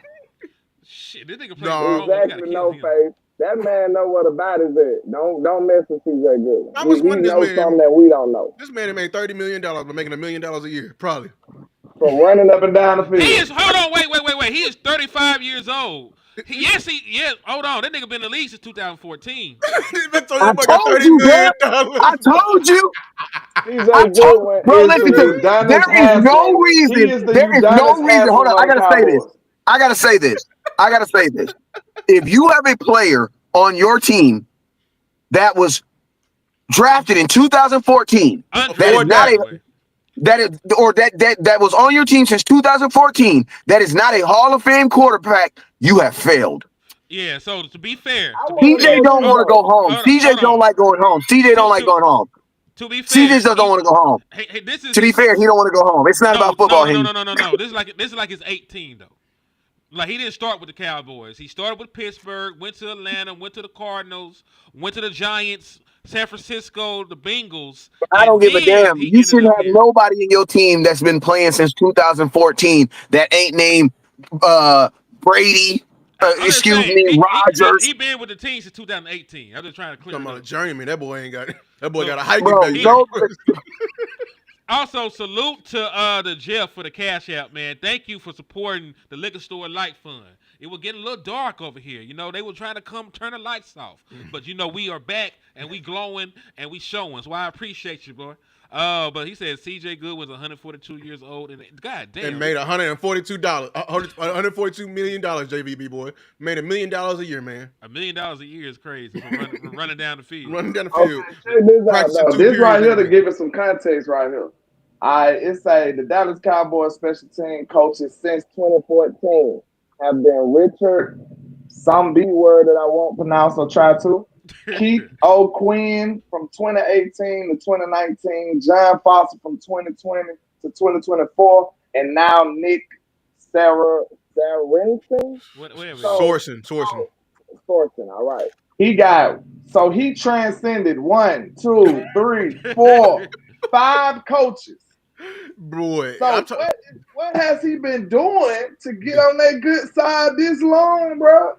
Shit, this nigga played with No. Romo. We gotta Exactly, kill no him. face. That man know what about is it. Don't mess with CJ How Goodwin. much He money this knows something man? that we don't know. This man made $30 million, but making $1 million a year, probably. From running up and down the He field. is. Hold on. Wait. He is 35 years old. Yes. Hold on. That nigga been in the league since 2014. I That boy got told $30 you, bro. million. I told you. I CJ told Goodwin bro, is listen the to me. Udonis Haslam. He is the There is no Udonis reason. Hold Haslam on, of I the gotta say this. Cowboys. I gotta say this. If you have a player on your team that was drafted in 2014, that is Avoid not that. Undrafted a boy. that was on your team since 2014, that is not a Hall of Fame quarterback, you have failed. Yeah. So to be fair, I to be want to CJ fair. know don't too want to though. go home. CJ Hold don't on. like going home. CJ don't To like to going home. to be CJ fair, just don't want to go home. hey, this is To be his. fair, he don't want to go home. It's not No, about no, football. no, no, He no, no, no, no. This is like his 18 though. Like he didn't start with the Cowboys. He started with Pittsburgh, went to Atlanta, went to the Cardinals, went to the Giants, San Francisco, the Bengals, I and don't give a then damn. he You ended shouldn't up have here. nobody in your team that's been playing since 2014 that ain't named Brady. I'm just Excuse saying me, he Rodgers. been with the team since 2018. I'm just trying to clear Talking it about a up. journeyman. That boy ain't got. That boy got Look, a hiking Bro, backpack. he no, also salute to the Jeff for the cash app, man. Thank you for supporting the liquor store light fund. It was getting a little dark over here. They were trying to come turn the lights off, but we are back and we glowing and we showing. So I appreciate you, boy. But he said C.J. Good was 142 years old, and god And damn, made $142 million. JVB boy made $1 million a year, man. $1 million a year is crazy for running down the field. Running down the Okay, field, check this out practicing though. two This right periods here a to day. give it some context right here. All right, it say the Dallas Cowboys special team coaches since 2014. have been Richard, some B word that I won't pronounce or try to. Keith O'Quinn from 2018 to 2019, John Foster from 2020 to 2024, and now Nick Saracen. Whatever it is. So, Sourcing. Thornton, all right. He transcended one, two, three, four, five coaches. Boy, So what has he been doing to get on that good side this long, bro?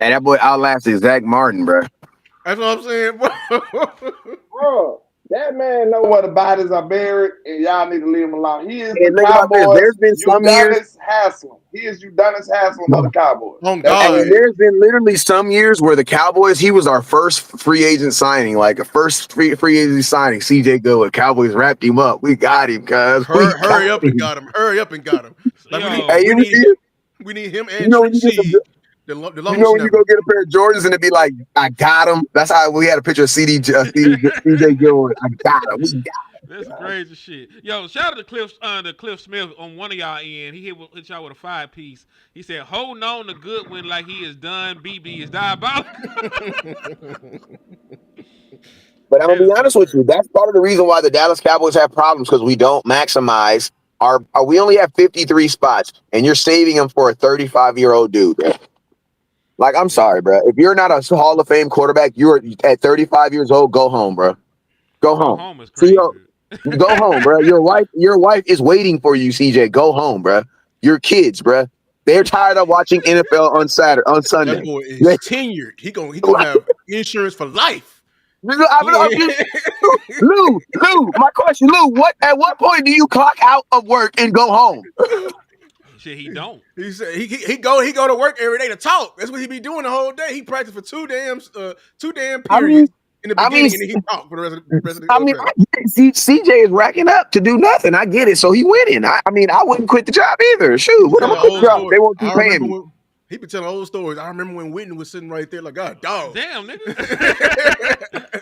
And that boy outlasted Zach Martin, bro. that's what I'm saying, bro. Bro, that man know where the bodies are buried, and y'all need to leave him alone. He is the And think about this. Cowboys. There's been some years. Udonis Haslam. He is Udonis Haslam of the Cowboys. On That's I what mean, God. he is. there's been literally some years where the Cowboys, he was our first free agent signing, like a first free agent signing. CJ Goodwin, Cowboys wrapped him up. We got him, cuz. Hurry up and got him. Hurry up and got him. Like Yo, Hey, you ever see it? we need him You and know when Trick you get some, C, the you long know when you snapper. go get a pair of Jordans and it be like, I got him. That's how we had a picture of CJ Goodwin. I got him. We got that's some crazy shit. Yo, shout out to Cliff Smith on one of y'all end. He hit y'all with a 5-piece. He said, "Holding on to Goodwin like he is done. BB is diabolical." But I'm gonna That be is so honest with you. crazy. That's part of the reason why the Dallas Cowboys have problems because we don't maximize our. We only have 53 spots, and you're saving them for a 35-year-old dude. Bro. Like, I'm Yeah, sorry, bro. If you're not a Hall of Fame quarterback, you're at 35 years old. Go home, bro. Go go home. home is See, crazy. go home, bro. Your wife is waiting for you, CJ. Go home, bro. Your kids, bro. They're tired of watching NFL on That Sunday. boy is tenured. He gonna have insurance for life. He I'm ain't- just Lou. My question, Lou. At what point do you clock out of work and go home? Shit, he don't. he said he go to work every day to talk. That's what he be doing the whole day. He practiced for two damn I mean, periods in the I mean, beginning, and then he talked for the rest of the I mean, practice. CJ is racking up to do nothing. I get it, so he winning. I mean, I wouldn't quit the job either. Shoot, He what am I telling quit the old job? stories. They won't keep I paying remember me. when he be telling old stories. I remember when Whitney was sitting right there like, God, dog. Damn, nigga.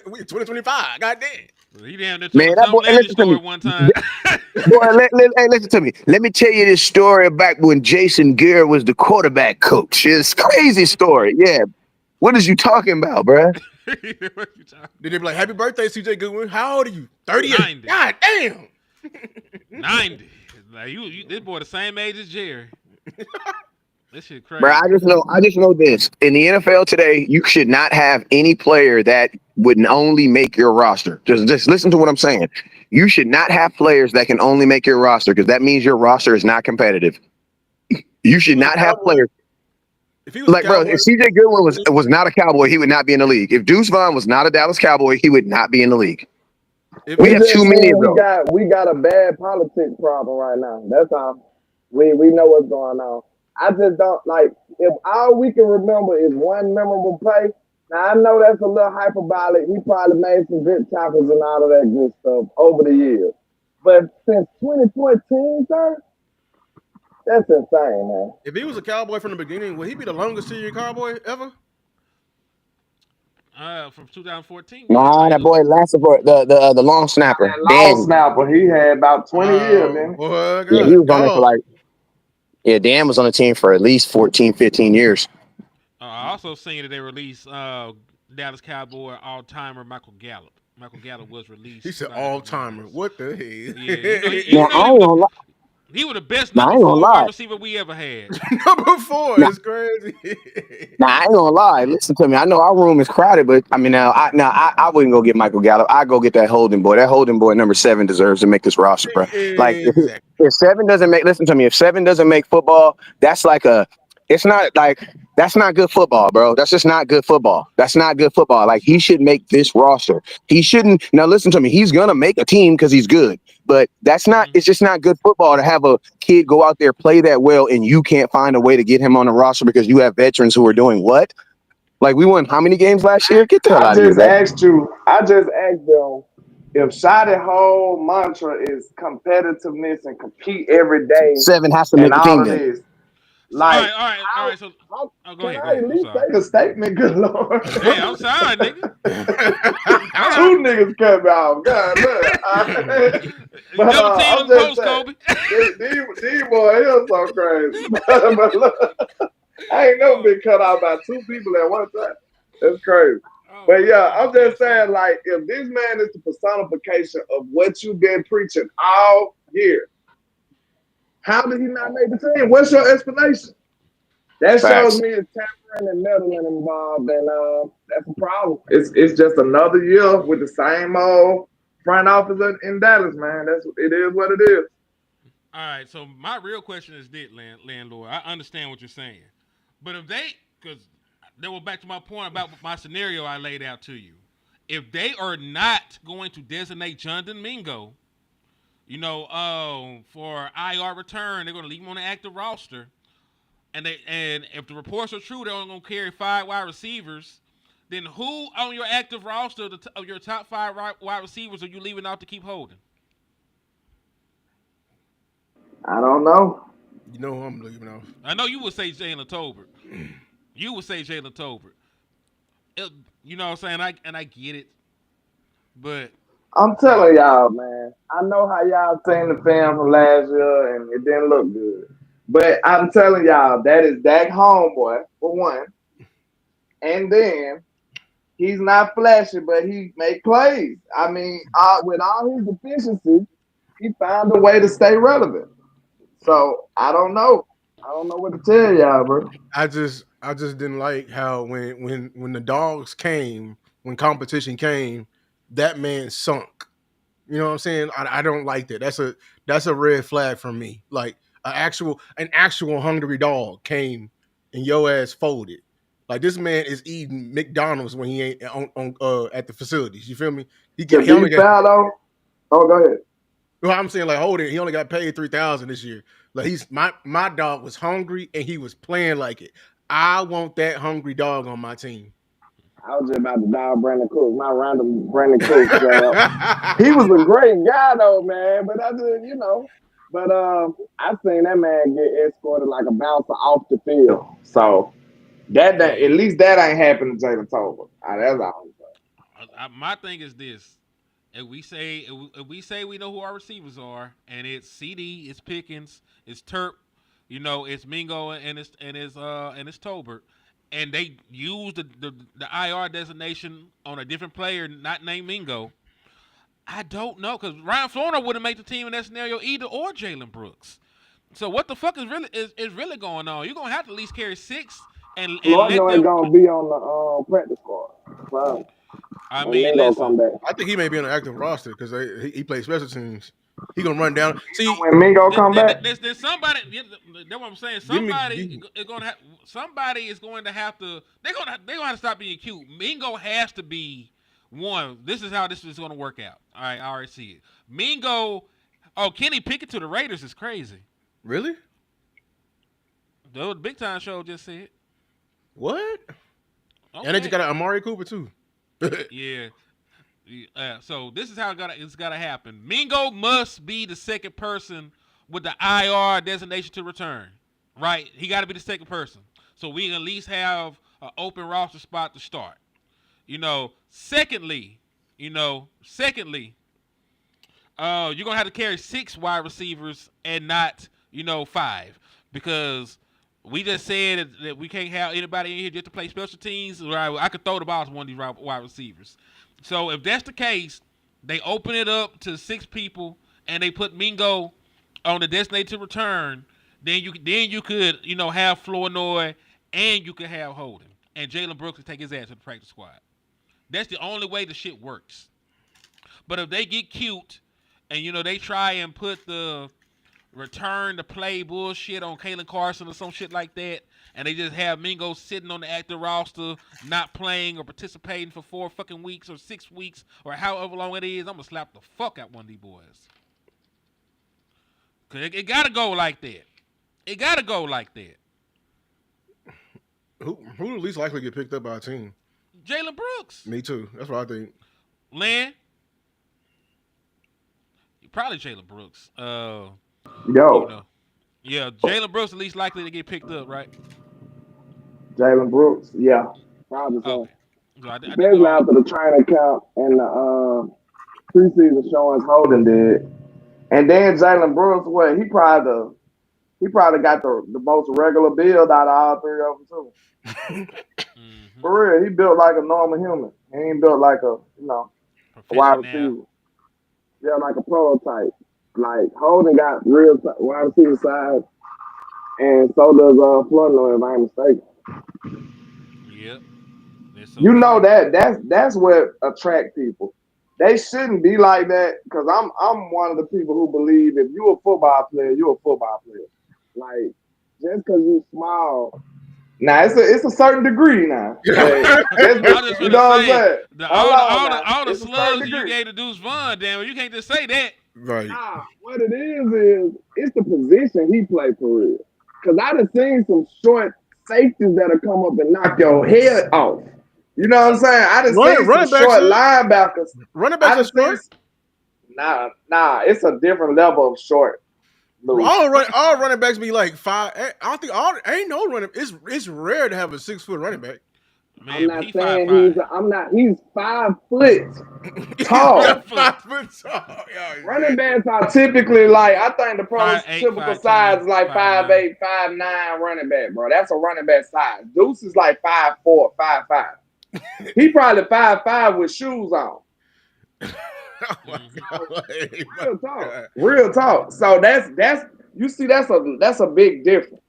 We 2025. God damn. He damn near told Man, a that boy. Tom Hey, Landry listen to me, story one time. boy. Hey, listen to me. Let me tell you this story back when Jason Garrett was the quarterback coach. It's a crazy story. Yeah. What is you talking about, bruh? What you talking? Then they be like, Happy birthday, CJ Goodwin. How old are you? 38. 90. God damn. 90. Like you this boy the same age as Jerry. This shit Bro, crazy. I just know this. In the NFL today, you should not have any player that would only make your roster. Just listen to what I'm saying. You should not have players that can only make your roster because that means your roster is not competitive. You should not have players If he was a like, bro. Cowboy, If CJ Goodwin was not a Cowboy, he would not be in the league. If Deuce Vaughn was not a Dallas Cowboy, he would not be in the league. if We We have just too many saying of those. we got a bad politics problem right now. That's all. We know what's going on. I just don't like if all we can remember is one memorable play. Now I know that's a little hyperbolic. He probably made some good tackles and all of that good stuff over the years. But since 2014, sir, that's insane, man. if he was a Cowboy from the beginning, would he be the longest senior Cowboy ever? From 2014, yeah, Nah, like that boy lasted for the long snapper. That long Dan, snapper, he had about 20 years, Oh, man. boy, yeah, he God, was on there for dog. like Dan was on the team for at least 14, 15 years. I also seen that they released Dallas Cowboy all timer Michael Gallup. Michael Gallup was released. He said signed all with the timer. Niners. What the hell? Yeah, you Now know I ain't gonna lie. he was the best Now I number ain't gonna 4 wide lie. receiver we ever had. Number 4 Now, is crazy. now I ain't gonna lie. Listen to me. I know our room is crowded, but I mean I wouldn't go get Michael Gallup. I go get that Holden boy. That Holden boy number 7 deserves to make this roster, bro. Like Exactly. if 7 doesn't make, listen to me. If 7 doesn't make football, that's like a. It's not like that's not good football, bro. That's just not good football. That's not good football. Like he should make this roster. He shouldn't. Now listen to me. He's gonna make a team because he's good. But that's not. Mhm. It's just not good football to have a kid go out there play that well and you can't find a way to get him on the roster because you have veterans who are doing what? Like we won how many games last year? Get the hell out of here, bro. I just asked them if Shotty whole mantra is competitiveness and compete every day 7 has to and make the all team of then. this. Like, all right. So, how go can ahead, I at I'm least sorry. make a statement? Good Lord. Damn, I'm sorry, nigga. I Two got niggas cut me off. God, look. But double team I'm in the just post, saying, Kobe. these boy here so crazy. But look, I ain't never been cut off by two people at one time. That's crazy. Oh But man, yeah, I I'm just understand saying, like, if this man is the personification of what you've been preaching all year, how did he not make the team? What's your explanation? That shows Facts. me it's tampering and meddling involved, and that's a problem. It's just another year with the same old front office in Dallas, man. It is what it is. All right, so my real question is this, landlord. I understand what you're saying, but if they, because that was back to my point about my scenario I laid out to you. If they are not going to designate Jonathan Mingo, for IR return, they're going to leave him on the active roster, and if the reports are true, they're only going to carry 5 wide receivers. Then who on your active roster of your top 5 wide receivers are you leaving out to keep holding? I don't know. You know who I'm leaving off. I know you would say Jalen Tolbert. You would say Jalen Tolbert. You know what I'm saying? I get it, but I'm telling y'all, man. I know how y'all seen the film from last year, and it didn't look good. But I'm telling y'all, that is Dak homeboy for one, and then he's not flashy, but he make plays. I mean, with all his deficiencies, he found a way to stay relevant. So I don't know. I don't know what to tell y'all, bro. I just didn't like how when the dogs came, when competition came, that man sunk. You know what I'm saying? I don't like that. That's a red flag for me. Like an actual hungry dog came and your ass folded. Like this man is eating McDonald's when he ain't on at the facilities. You feel me? To He be only got. fair, though, oh, go ahead. Well, I'm saying like hold it. He only got paid 3,000 this year. Like my dog was hungry and he was playing like it. I want that hungry dog on my team. I was just about to dog Brandon Cooks, my random Brandon Cooks. He was a great guy, though, man. But I just. But I seen that man get escorted like a bouncer off the field. So that at hey, least that ain't happened to Jalen Tolbert. That's all. my thing is this: if we say we know who our receivers are, and it's CD, it's Pickens, it's Turp, it's Mingo and it's Tolbert, and they use the IR designation on a different player not named Mingo. I don't know because Ryan Florno wouldn't make the team in that scenario either, or Jalen Brooks. So what the fuck is really going on? You're gonna have to at least carry 6 and let Florida ain't them. gonna be on the practice squad. Wow. I When mean, Mingo listen. come back. I think he may be on an active roster because he plays special teams. He gonna run down. See, When Mingo come back, There's somebody. That's what I'm saying. give me. Somebody is going to have. Somebody is going to have to. They're gonna have to stop being cute. Mingo has to be one. This is how this is going to work out. All right, I already see it. Mingo. Oh, Kenny Pickett to the Raiders is crazy. Really? The Big Time Show just said. What? Okay. And they just got an Amari Cooper too. Yeah. So this is how it's gotta happen. Mingo must be the second person with the IR designation to return. Right? He got to be the second person. So we can at least have an open roster spot to start. Secondly, you're gonna have to carry 6 wide receivers and not 5 because we just said that we can't have anybody in here just to play special teams. Or I could throw the ball to one of these wide receivers. So if that's the case, they open it up to 6 people and they put Mingo on the designated to return. Then you could have Flournoy and you could have Holden and Jalen Brooks to take his ass to the practice squad. That's the only way the shit works. But if they get cute and they try and put the return to play bullshit on Kalen Carson or some shit like that, and they just have Mingo sitting on the active roster, not playing or participating for 4 fucking weeks or 6 weeks or however long it is, I'm gonna slap the fuck out one of these boys. Cause it gotta go like that. It gotta go like that. Who the least likely to get picked up by a team? Jalen Brooks. Me too. That's what I think. Lynn. Probably Jalen Brooks. yo, Yeah, Jalen Brooks at least likely to get picked up, right? Jalen Brooks, yeah, probably so. Okay. So I think Especially all after the training camp and the preseason showings Holden did. And then Jalen Brooks, what he probably got the most regular build out of all three of them too. hmm For real, he built like a normal human. He ain't built like a wide professional. receiver. Yeah, like a prototype. Like Holden got real wide receiver size, and so does Flournoy, if I'm mistaken. Yep, that's so You know true. that's what attract people. They shouldn't be like that because I'm one of the people who believe if you're a football player, you're a football player. Like just because you small, now it's a certain degree now, but just I just you want to know what I'm say saying. the Hold on now, all the it's a certain slugs you degree. gave to Deuce Vaughn, damn it, you can't just say that. Right. Nah, what it is it's the position he played for real. Cause I done seen some short safeties that'll come up and knock your head off. You know what I'm saying? I done Running seen some running backs short are linebackers. running I backs are done seen short. nah, it's a different level of short, Lou. All running backs be like five. I don't think all ain't no running. It's rare to have a 6 foot running back. I'm Man, but not he five saying five. he's 5 foot He's five tall. 4 5 foot tall. Yeah, Running exactly. backs are typically like I think the 5'8", prototypical size 5'10", is like 5'9". 5'8", 5'9" running back, bro. That's a running back size. Deuce is like 5'4", 5'5". He probably 5'5" with shoes on. Oh my Mm-hmm. So god. Hey, my real talk. god. Real talk. So that's you see that's a big difference.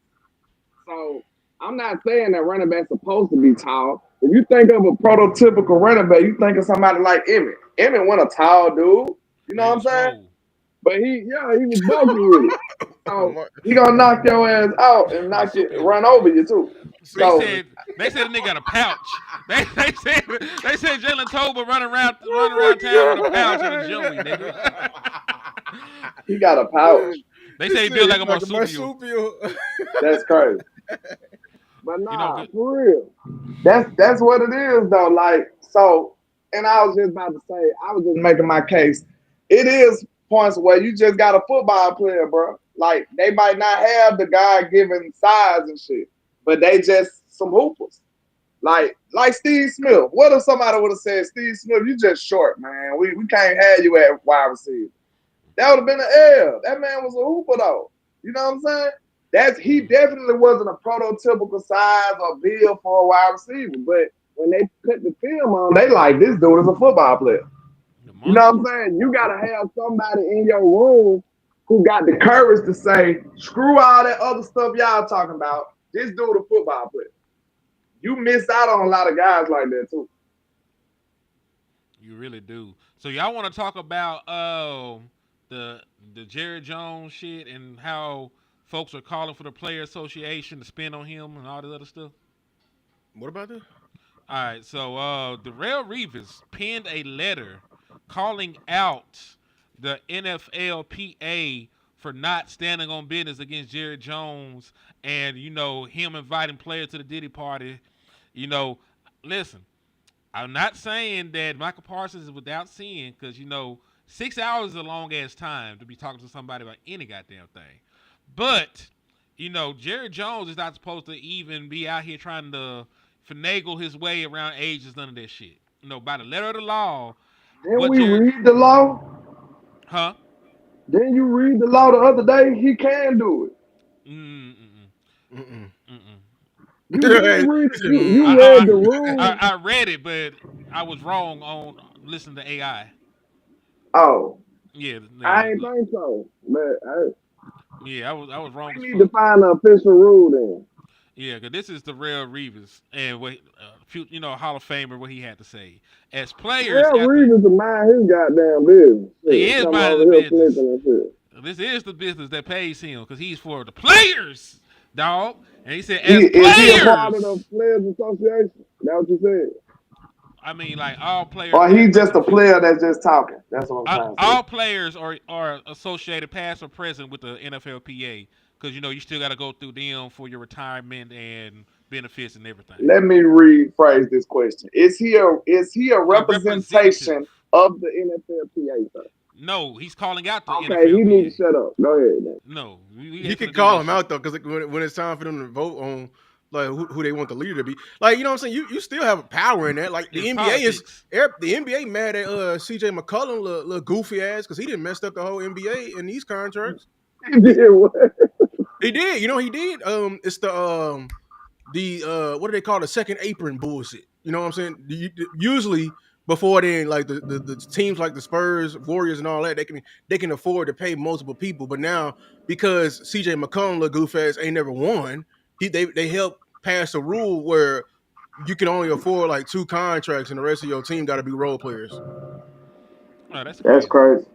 So I'm not saying that running back's supposed to be tall. If you think of a prototypical running back, you think of somebody like Emmett. Emmett wasn't a tall dude. You know Yeah, what he I'm was saying? swole. But he was bulky with it. Oh So my he gonna knock your ass out and knock you Superhero run over crazy. you too. They So said they said the nigga got a pouch. They said Jalen Tober run around town with a pouch and a joey, nigga. he got a pouch. They He say he said built like he's a like a marsupial. marsupial. That's crazy. But You know, nah, good. for real. That's what it is though. Like so, and I was just about to say, I was just making my case. It is points where you just got a football player, bro. Like they might not have the guy given size and shit, but they just some hoopers. Like Steve Smith. What if somebody would have said, Steve Smith, you just short, man. We can't have you at wide receiver. That would have been an L. That man was a hooper though. You know what I'm saying? He Mhm. definitely wasn't a prototypical size or build for a wide receiver. But when they put the film on, they like this dude is a football player. The You know what monster. I'm saying? You gotta have somebody in your room who got the courage to say, screw all that other stuff y'all talking about. This dude a football player. You miss out on a lot of guys like that too. You really do. So y'all want to talk about the the Jerry Jones shit and how folks are calling for the player association to spin on him and all this other stuff? What about that? All right, so Darrell Reeves penned a letter calling out the NFLPA for not standing on business against Jerry Jones and him inviting players to the Diddy party. You know, listen, I'm not saying that Michael Parsons is without sin because 6 hours is a long ass time to be talking to somebody about any goddamn thing. But Jerry Jones is not supposed to even be out here trying to finagle his way around ages, none of that shit. By the letter of the law, Didn't what we Jerry, read the law? huh? Didn't you read the law the other day? He can do it. Mm mm Mm-mm. mm mm. You didn't read it. He You read I, the I rules. I read it, but I was wrong on listening to AI. Oh, Yeah, I yeah, ain't think so. But yeah. I was wrong as we need to fuck. find an official rule then. Yeah, because this is the real Reeves and what Hall of Famer what he had to say as players Terrell after Reeves to mind his goddamn business. he Shit, is coming minding over the here business. flipping and shit. This is the business that pays him because he's for the players, dog. And he said as Is he a part of the players. Players Association? That what you said? I mean, like all players, Or he past, just present, a and future. player that's just talking? That's what I'm trying to say. All players are associated, past or present, with the NFLPA because you still got to go through them for your retirement and benefits and everything. Let me rephrase this question. Is he a A representative. representation of the NFLPA, sir? No, he's calling out the Okay, he need to NFLPA. shut up. Go ahead, man. No, we He ain't can finna do call that him shit. out though, because when it's time for them to vote on like who they want the leader to be, like you know what I'm saying, you still have a power in that. Like the It's NBA politics. the NBA mad at CJ McCollum, little goofy ass, because he didn't messed up the whole NBA in these contracts. He did what? He did, you know he did. It's the what do they call the second apron bullshit? You know what I'm saying? Usually before then, like the teams like the Spurs, Warriors, and all that, they can afford to pay multiple people. But now because CJ McCollum, the goof ass, ain't never won, they help pass a rule where you can only afford like 2 contracts, and the rest of your team got to be role players. Oh, that's That's crazy. crazy.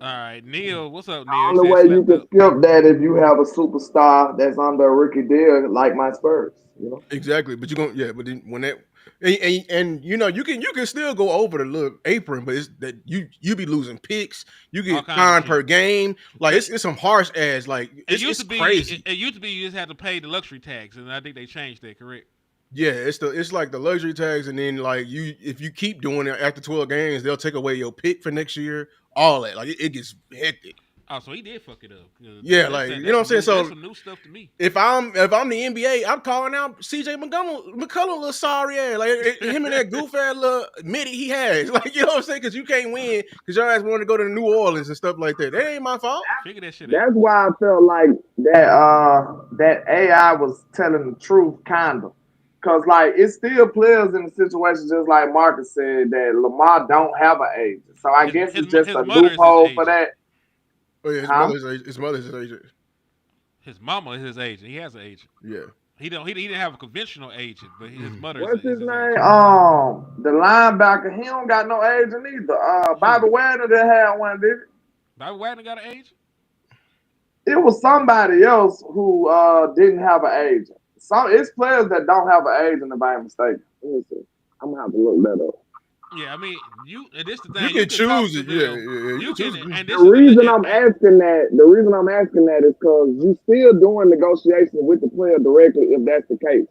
All right, Neil, what's up, The Neil? He only said way you slapped can up. skip that if you have a superstar that's under a rookie deal, like my Spurs. You know. Exactly, but you're gonna but then when that and you know you can still go over the little apron, but it's that you be losing picks, you All get kinds of fined shit. per game, like But it's some harsh ass, like it used it's to be, it, crazy. it used to be you just had to pay the luxury tax, and I think they changed that. Correct? Yeah, it's like the luxury tax, and then like if you keep doing it after 12 games, they'll take away your pick for next year, all that, like it gets hectic. Oh, so he did fuck it up. Yeah, like you know what I'm saying. That's So some new stuff to me. if I'm the NBA, I'm calling out CJ McCollum, little sorry ass, like him and that goof ass little midi he has, like you know what I'm saying, because you can't win because your ass wanted to go to New Orleans and stuff like that. That ain't my fault. Figure that shit out. That's why I felt like that AI was telling the truth, kinda. Cause like it's still players in the situation, just like Marcus said, that Lamar don't have an agent. So I guess it's just His a mother is his loophole for agent. that, Oh yeah, huh? his mother's his agent. His mama is his agent. He has an agent. Yeah, He didn't have a conventional agent, but his mother What's is his his name? agent. The linebacker. He don't got no agent either. Who? Bobby Wagner that had one, did it? Bobby Wagner got an agent? It was somebody else who didn't have an agent. It's players that don't have an agent, if I am mistaken. Let me see. I'm gonna have to look that up. Yeah, I mean, and this the you thing. You can can talk choose to it. Yeah, them. you You can choose can, it. and The this is reason I'm asking that is because you still doing negotiations with the player directly if that's the case.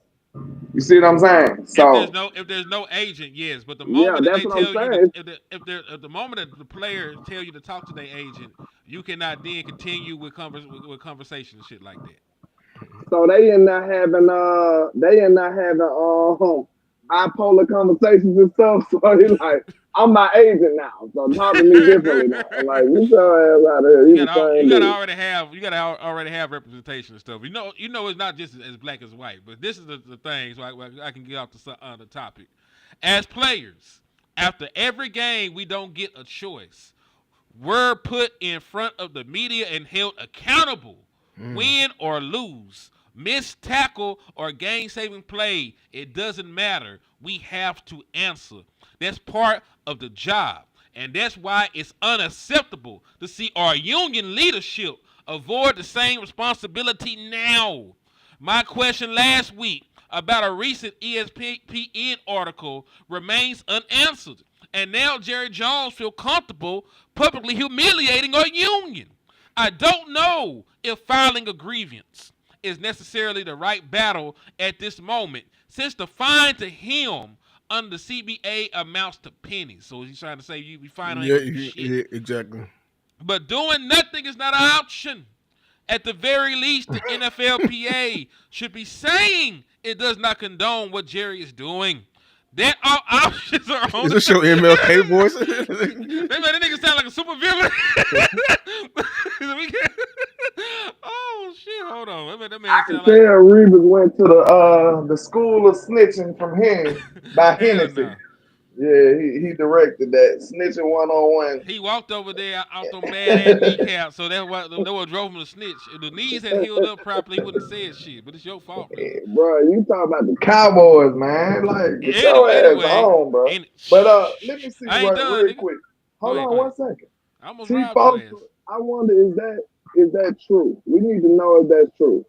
You see what I'm saying? So if there's no agent, yes. But the yeah, moment that that's they what I'm tell you that saying. if the moment that the player tell you to talk to their agent, you cannot then continue with conversation and shit like that. So they in not having bipolar conversations and stuff. So he like, I'm my agent now. So talk to me differently now. I'm like, get your ass out of here. You the You same gotta dude. already have representation and stuff. You know it's not just as black as white, but this is the thing. So I can get off the topic. As players, after every game, we don't get a choice. We're put in front of the media and held accountable. Win or lose, missed tackle or game-saving play, it doesn't matter. We have to answer. That's part of the job. And that's why it's unacceptable to see our union leadership avoid the same responsibility now. My question last week about a recent ESPN article remains unanswered. And now Jerry Jones feels comfortable publicly humiliating our union. I don't know if filing a grievance is necessarily the right battle at this moment, since the fine to him under the CBA amounts to pennies. So he's trying to say you be fine ain't Yeah, gonna do shit. exactly. But doing nothing is not an option. At the very least, the NFLPA should be saying it does not condone what Jerry is doing. That all options are on Is the this your MLK voice? that nigga sound like a super villain. Oh shit! Hold on. That man I can sound tell like Reeves went to the school of snitching from Henny by hell Hennessy. no. Yeah, he directed that snitching 101. He walked over there out them bad ass kneecaps, so that's what drove him to snitch. If the knees had healed up properly, he wouldn't have said shit. But it's your fault, nigga. Bro, you talking about the Cowboys, man? Like, get your ass Anyway, on, bro. and But let me see I ain't done, real nigga. quick. Go Hold ahead, on go ahead. 1 second. I almost Chief robbed your Foster, ass. I wonder is that true? We need to know if that's true.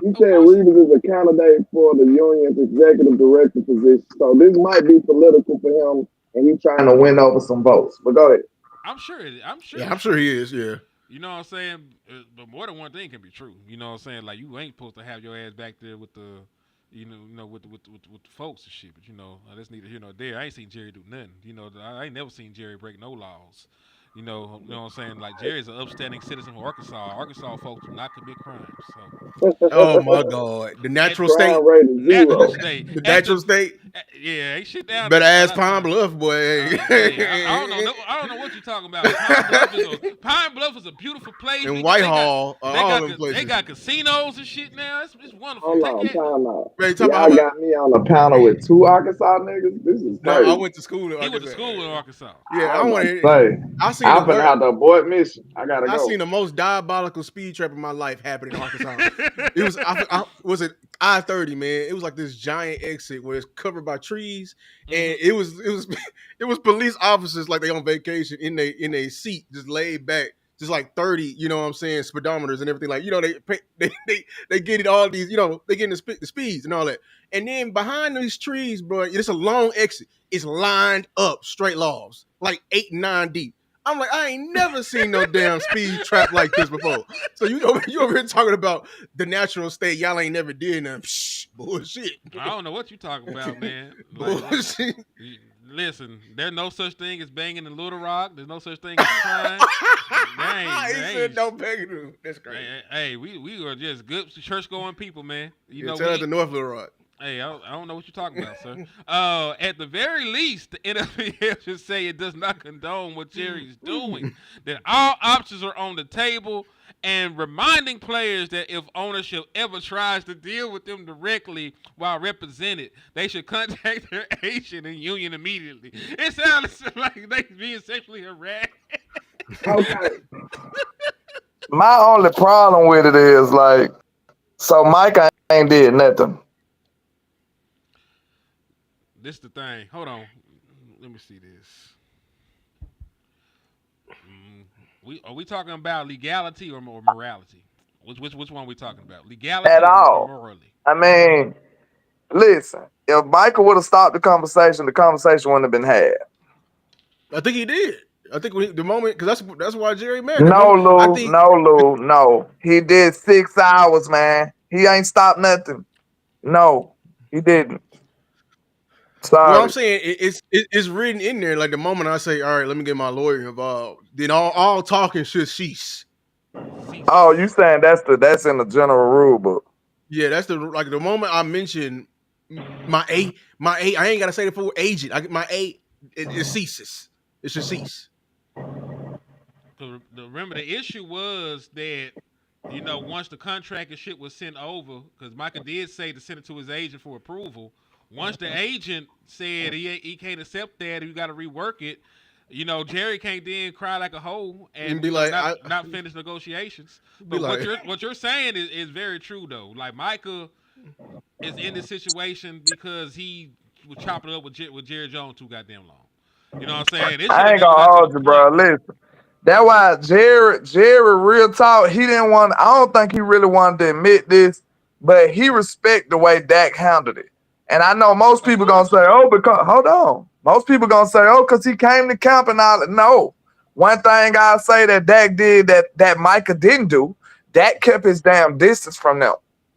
He Of said course, Reeves is a candidate for the union's executive director position. So this might be political for him, and he's trying to win over some votes. But go ahead. I'm sure. I'm sure Yeah, it's I'm sure true. he is. Yeah, You know what I'm saying? But more than one thing can be true. You know what I'm saying? Like you ain't supposed to have your ass back there with the, with the folks and shit. But that's neither here nor there. I ain't seen Jerry do nothing. I ain't never seen Jerry break no laws. You know what I'm saying? Like Jerry's an upstanding citizen from Arkansas. Arkansas folks do not commit crimes. So Oh my God, the at natural state, Crime rate is natural zero. state, the at natural the state. yeah, ain't shit down Better there. ask Shout out Pine to. Bluff, boy. Hey, I don't know. I don't know what you're talking about. Pine Bluff is a beautiful place. And They got Whitehall, all them they places. got casinos and shit now. It's wonderful. Hold Take on, it. time out. Man, talk Y'all about got me on a panel with two Arkansas niggas. This is no, I crazy. went to school in He went to Arkansas. school in Arkansas. Yeah, I I was want about to. to say, I seen I'm the finna worst. have to abort mission. I gotta I go. seen the most diabolical speed trap in my life happen in Arkansas. It was was it I-30, man. It was like this giant exit where it's covered by trees, and it was it was police officers like they on vacation in a seat, just laid back, just like 30, you know what I'm saying, speedometers and everything. Like, they get it all these, they getting the speeds and all that. And then behind these trees, bro, it's a long exit. It's lined up straight laws, like 8, 9 deep. I'm like, I ain't never seen no damn speed trap like this before. So you over here talking about the natural state, y'all ain't never did nothing. Psh, bullshit. I don't know what you talking about, man. Bullshit. Listen, there's no such thing as banging in Little Rock. There's no such thing as crime. He said no begging. That's crazy. Hey, we are just good church going people, man. You know, tell us the North Little Rock. Hey, I don't know what you're talking about, sir. At the very least, the NFL should say it does not condone what Jerry's doing. That all options are on the table, and reminding players that if ownership ever tries to deal with them directly while represented, they should contact their agent and union immediately. It sounds like they being sexually harassed. Okay. My only problem with it is like, so Mike ain't did nothing. This the thing. Hold on. Let me see this. Are we talking about legality or morality? Which one are we talking about? Legality At or all. morally? I mean, listen, if Michael would have stopped the conversation wouldn't have been had. I think he did. I think the moment, because that's why Jerry mad. No, I Lou, think. no. He did 6 hours, man. He ain't stopped nothing. No, he didn't. Well, I'm Sorry. saying it's written in there. Like the moment I say, "All right, let me get my lawyer involved," then all talking should cease. Oh, you saying that's in the general rule book? Yeah, that's the moment I mention my A. I ain't gotta say the full agent. My A. It ceases. It should cease. Remember, the issue was that once the contract and shit was sent over, because Micah did say to send it to his agent for approval. Once the agent said he can't accept that, you got to rework it. Jerry can't then cry like a hoe and be like, not finish negotiations. But like, what you're saying is very true though. Like Micah is in this situation because he was chopping it up with Jerry Jones too goddamn long. You know what I'm saying? It should I have ain't never gonna got to hold the you, bro. point. Listen, that's why Jerry, real talk. He didn't want. I don't think he really wanted to admit this, but he respect the way Dak handled it. And I know most Of people gonna course. say, "Oh, because hold on." Most people gonna say, "Oh, because he came to camp and all." No, one thing I say that Dak did that Micah didn't do. Dak kept his damn distance from them.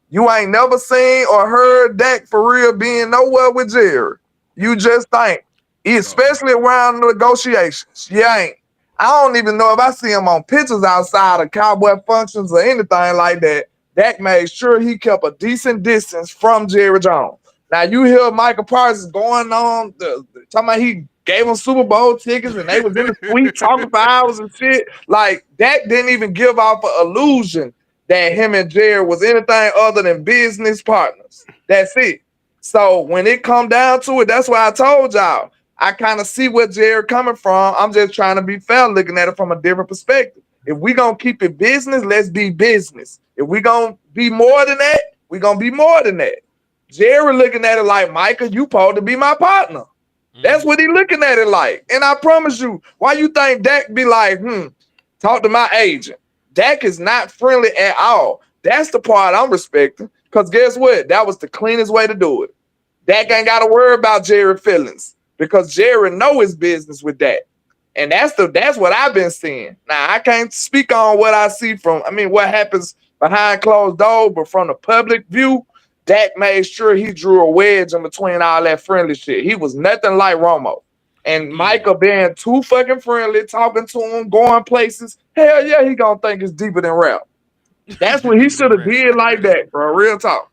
You ain't never seen or heard Dak for real being nowhere with Jerry. You just think. Especially around negotiations. You ain't. I don't even know if I see him on pictures outside of cowboy functions or anything like that. Dak made sure he kept a decent distance from Jerry Jones. Now you hear Michael Parsons going on talking about he gave him Super Bowl tickets and they was in the suite talking for hours and shit. Like Dak didn't even give off an illusion that him and Jerry was anything other than business partners. That's it. So when it come down to it, that's why I told y'all. I kind of see where Jared coming from. I'm just trying to be fair, looking at it from a different perspective. If we gonna keep it business, let's be business. If we gonna be more than that, we gonna be more than that. Jared looking at it like, Micah, you supposed to be my partner. That's what he looking at it like. And I promise you, why you think Dak be like, talk to my agent? Dak is not friendly at all. That's the part I'm respecting. Because guess what? That was the cleanest way to do it. Dak ain't got to worry about Jared feelings because Jared know his business with that. And that's what I've been seeing. Now, I can't speak on what I see what happens behind closed doors, but from the public view, Dak made sure he drew a wedge in between all that friendly shit. He was nothing like Romo. And Yeah. Micah being too fucking friendly, talking to him, going places. Hell yeah, he gonna think it's deeper than rap. That's what he Deeper than should have rap. did like that, bro. Real talk.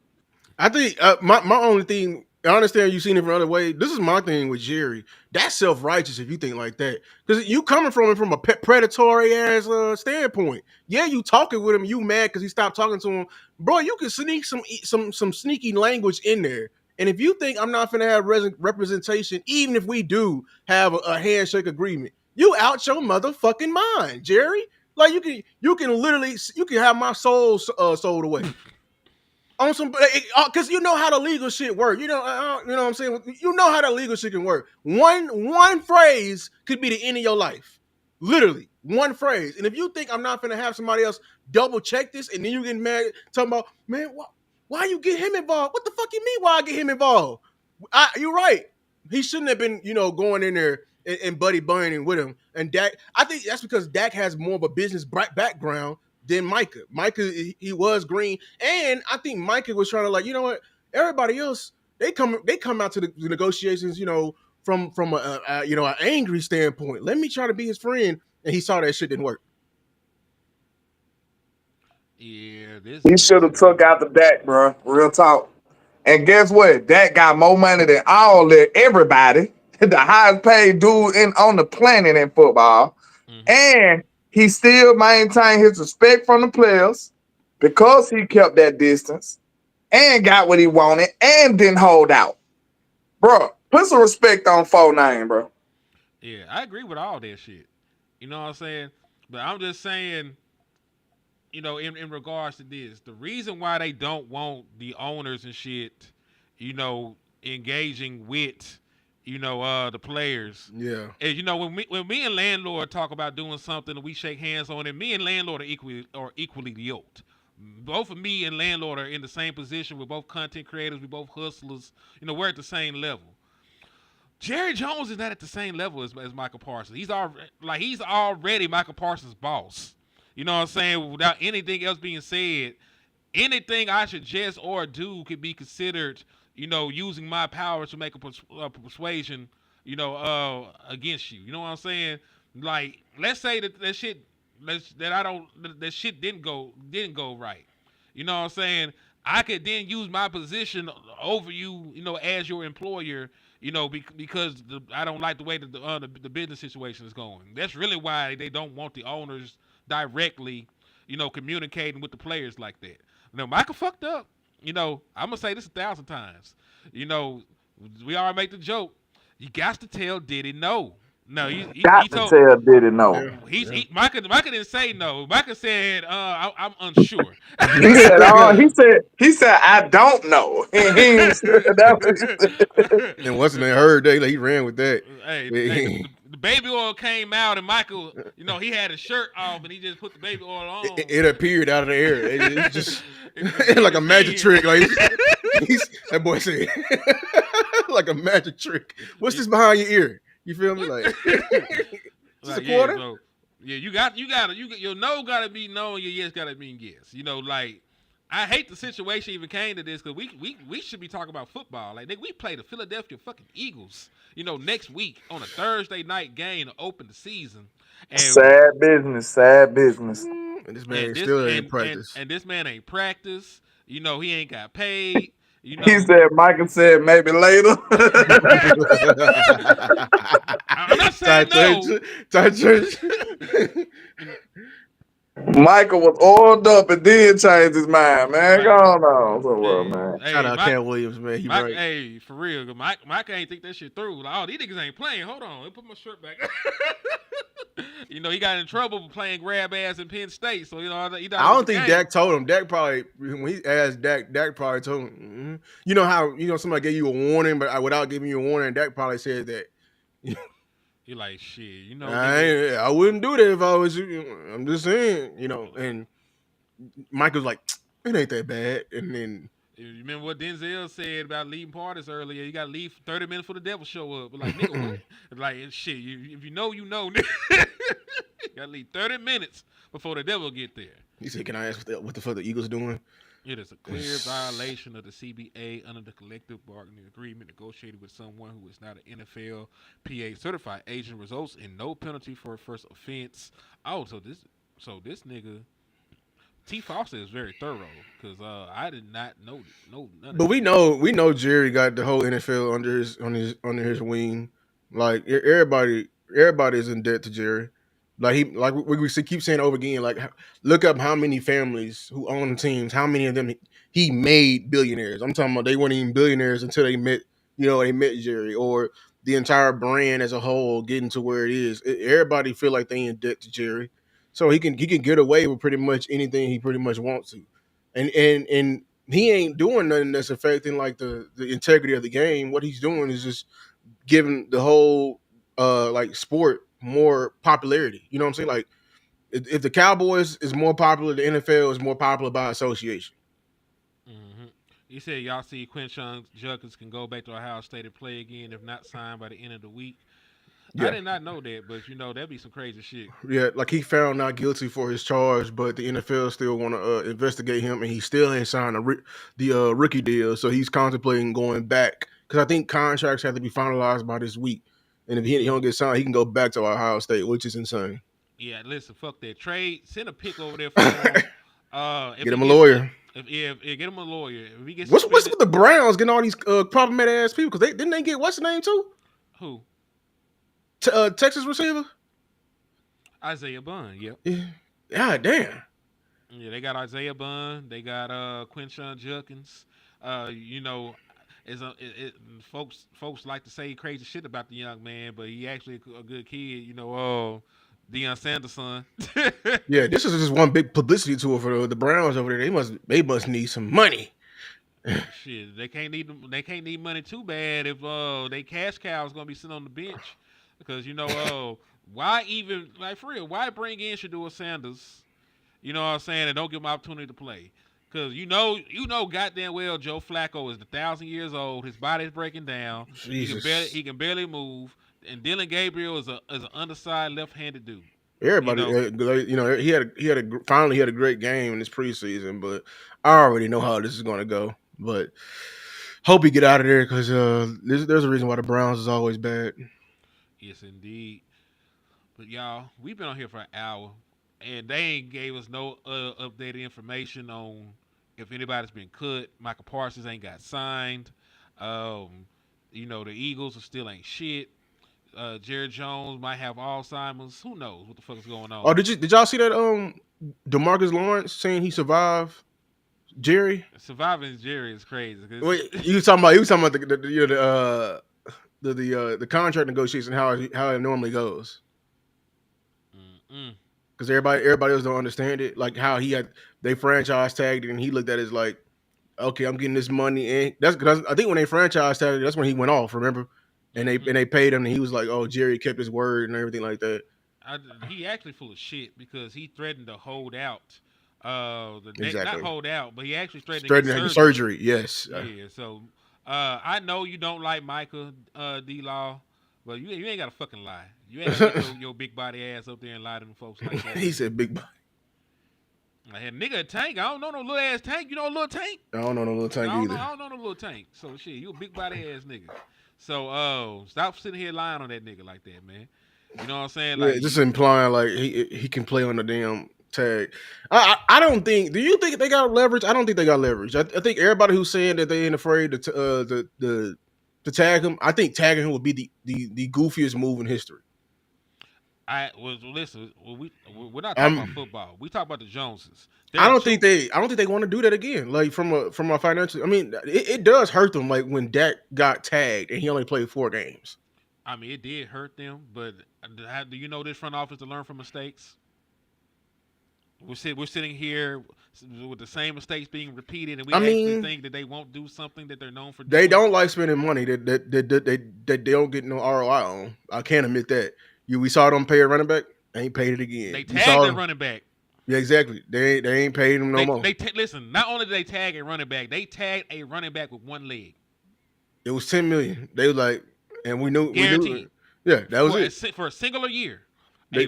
I think my only thing, I understand you seen it from another way. This is my thing with Jerry. That's self righteous if you think like that, because you coming from it from a predatory ass standpoint. Yeah, you talking with him, you mad because he stopped talking to him, bro. You can sneak some sneaky language in there. And if you think I'm not gonna have representation, even if we do have a handshake agreement, you out your motherfucking mind, Jerry. Like you can literally have my soul sold away on some, because you know how the legal shit work. You know what I'm saying. You know how the legal shit can work. One phrase could be the end of your life, literally one phrase. And if you think I'm not gonna have somebody else double check this, and then you get mad talking about, man, why you get him involved? What the fuck you mean? Why I get him involved? You're right. He shouldn't have been, going in there and buddy bunnying with him. And Dak, I think that's because Dak has more of a business background than Micah. Micah, he was green, and I think Micah was trying to, like, you know what? Everybody else, they come out to the negotiations, from an angry standpoint. Let me try to be his friend, and he saw that shit didn't work. Yeah, this He is. should have took out the Dak, bro. Real talk. And guess what? Dak got more money than everybody. The highest paid dude on the planet in football. Mhm. And he still maintained his respect from the players because he kept that distance and got what he wanted and didn't hold out. Bro, put some respect on 4-9, bro. Yeah, I agree with all that shit. You know what I'm saying? But I'm just saying, in regards to this, the reason why they don't want the owners and shit, engaging with, the players. Yeah. And when me and landlord talk about doing something and we shake hands on it, me and landlord are equally yoked. Both of me and landlord are in the same position. We're both content creators. We're both hustlers. We're at the same level. Jerry Jones is not at the same level as Michael Parsons. He's already Michael Parsons' boss. You know what I'm saying? Without anything else being said, anything I suggest or do could be considered, using my power to make a persuasion, against you. You know what I'm saying? Like, let's say that shit didn't go right. You know what I'm saying? I could then use my position over you, as your employer, because I don't like the way that the business situation is going. That's really why they don't want the owners directly, communicating with the players like that. Michael fucked up. I'm gonna say this 1,000 times. We all make the joke. You got to tell Diddy no. No, he Got to told. tell Diddy no. Micah didn't say no. Micah said, I'm unsure. He said, he said, I don't know. He ain't said that. And once they heard that, he ran with that. Hey, the baby oil came out, and Michael, he had his shirt off, and he just put the baby oil on. It appeared out of the air. It just like a magic trick. Like that boy said, like a magic trick. What's this behind your ear? You feel me? Like, just a quarter? Yeah, your no gotta be no, and your yes gotta mean yes. Like, I hate the situation even came to this, because we should be talking about football. Like, we play the Philadelphia fucking Eagles, next week on a Thursday night game to open the season. And Sad business. And this man still ain't practice. And this man ain't practice. He ain't got paid. He said, Michael said, maybe later. I'm not saying no. Michael was oiled up and then changed his mind, man. Go on, man. Shout out Cat Williams, man. Right. Hey, for real. Mike ain't think that shit through. Like, these niggas ain't playing. Hold on. Let me put my shirt back. He got in trouble for playing grab ass in Penn State. So, I don't think Dak told him. Dak probably, when he asked Dak probably told him. Mm-hmm. You know how, somebody gave you a warning, but without giving you a warning, Dak probably said that. You're like, shit, I wouldn't do that if I was you. I'm just saying, and Michael's like, it ain't that bad. And then, you remember what Denzel said about leaving parties earlier? You got to leave 30 minutes for the devil show up. But like, nigga, what? Like, shit, if you know, you know. You got to leave 30 minutes before the devil get there. He said, "Can I ask what the fuck the Eagles doing?" It is a clear violation of the CBA under the collective bargaining agreement negotiated with someone who is not an NFLPA certified agent results in no penalty for a first offense. Oh, so this nigga T Foster is very thorough because I did not know none of But this shit. we know Jerry got the whole NFL under his wing. Like everybody is in debt to Jerry. Like we keep saying over again. Like look up how many families who own teams. How many of them he made billionaires. I'm talking about they weren't even billionaires until they met Jerry or the entire brand as a whole getting to where it is. Everybody feel like they in debt to Jerry, so he can get away with pretty much anything he pretty much wants to, and he ain't doing nothing that's affecting like the integrity of the game. What he's doing is just giving the whole like sport more popularity. You know what I'm saying? Like if the Cowboys is more popular, the NFL is more popular by association. Hmm. You said y'all see Quinshon Judkins can go back to Ohio State and play again if not signed by the end of the week. I Yeah, did not know that, but that'd be some crazy shit. yeah. Like he found not guilty for his charge, but the NFL still want to investigate him, and he still ain't signed the rookie deal. So he's contemplating going back because I think contracts have to be finalized by this week. And if he don't Hmm. get signed, he can go back to Ohio State, which is insane. Yeah, listen, fuck that trade. Send a pick over there for him. If Get he him a gets lawyer. get him a lawyer. If he gets What's suspended, with the Browns getting all these problematic ass people? Because they get what's the name too? who? Texas receiver. Isaiah Bunn. Yep. Yeah. God damn. Yeah, they got Isaiah Bunn. They got Quinshon Judkins. You know, folks like to say crazy shit about the young man, but he actually a good kid. Deion Sanders' son. Yeah, this is just one big publicity tour for the Browns over there. They must need some money. Shit, they can't need money too bad if they cash cow is gonna be sitting on the bench because why even like for real why bring in Shador Sanders, you know what I'm saying, and don't give him opportunity to play because goddamn well Joe Flacco is 1,000 years old, his body's breaking down, Jesus. he can barely move, and Dylan Gabriel is an undersized left-handed dude. You Everybody, know, finally he had a great game in this preseason, but I already know how this is going to go. But hope he get out of there because there's a reason why the Browns is always bad. yes indeed. But y'all, we've been on here for an hour, and they ain't gave us no updated information on if anybody's been cut. Michael Parsons ain't got signed. Um, the Eagles are still ain't shit. Jared Jones might have Alzheimer's. Who knows what the fuck is going Oh, on? did y'all see that? Demarcus Lawrence saying he survived Jerry. Surviving Jerry is crazy. 'Cause Wait, you was talking about the contract negotiation how it normally goes mm-mm. because everybody else don't understand it like how they franchise tagged it and he looked at it as like okay I'm getting this money and that's because I think when they franchise tagged it that's when he went off remember and Mm-hmm. they paid him and he was like oh Jerry kept his word and everything like that. He actually full of shit because he threatened to hold out. Not Exactly. hold out, but he actually threatened to get Threatening surgery. surgery, yes. Yeah, so I know you don't like Micah D Law, but you ain't gotta fucking lie. You ain't gotta get your big body ass up there and lie to them folks like that. He said big. I had a nigga a tank. I don't know no little ass tank. You know a little tank? I don't know no little tank either. I don't know no little tank. So shit, you a big body ass nigga. So stop sitting here lying on that nigga like that, man. You know what I'm saying? Yeah, Like just implying like he can play on the damn tag. I don't think. Do you think they got leverage? I don't think they got leverage. I think everybody who's saying that they ain't afraid to tag him. I think tagging him would be the goofiest move in history. listen. We're not talking about I'm. football. We talk about the Joneses. I don't think they want to do that again. Like from a financial. I mean, it does hurt them. Like when Dak got tagged and he only played 4 games. I mean, it did hurt them, but do you know this front office to learn from mistakes? We're sitting here with the same mistakes being repeated, and we I actually mean, think that they won't do something that they're known for they doing. don't like spending money that they don't get no ROI on. I can't admit that. We saw them pay a running back, ain't paid it again. They We tagged saw their them. running back. Yeah, exactly. They ain't paid him no more. Listen. Not only did they tag a running back, they tagged a running back with one leg, It was 10 million. They was like, and we knew. guaranteed. Yeah, that was it. For a singular year. They,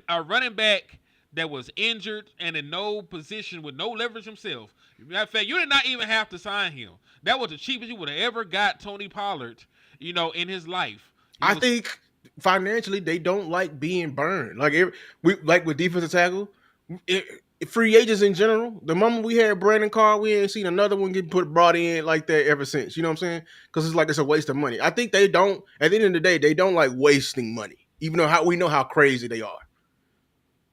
A running back that was injured and in no position with no leverage himself. Matter of fact, you did not even have to sign him. That was the cheapest you would have ever got Tony Pollard, in his life. I think financially they don't like being burned. We like with defensive tackle, free agents in general. The moment we had Brandon Carr, we ain't seen another one get brought in like that ever since. You know what I'm saying? Because it's like it's a waste of money. I think they don't. At the end of the day, they don't like wasting money. Even though we know how crazy they are,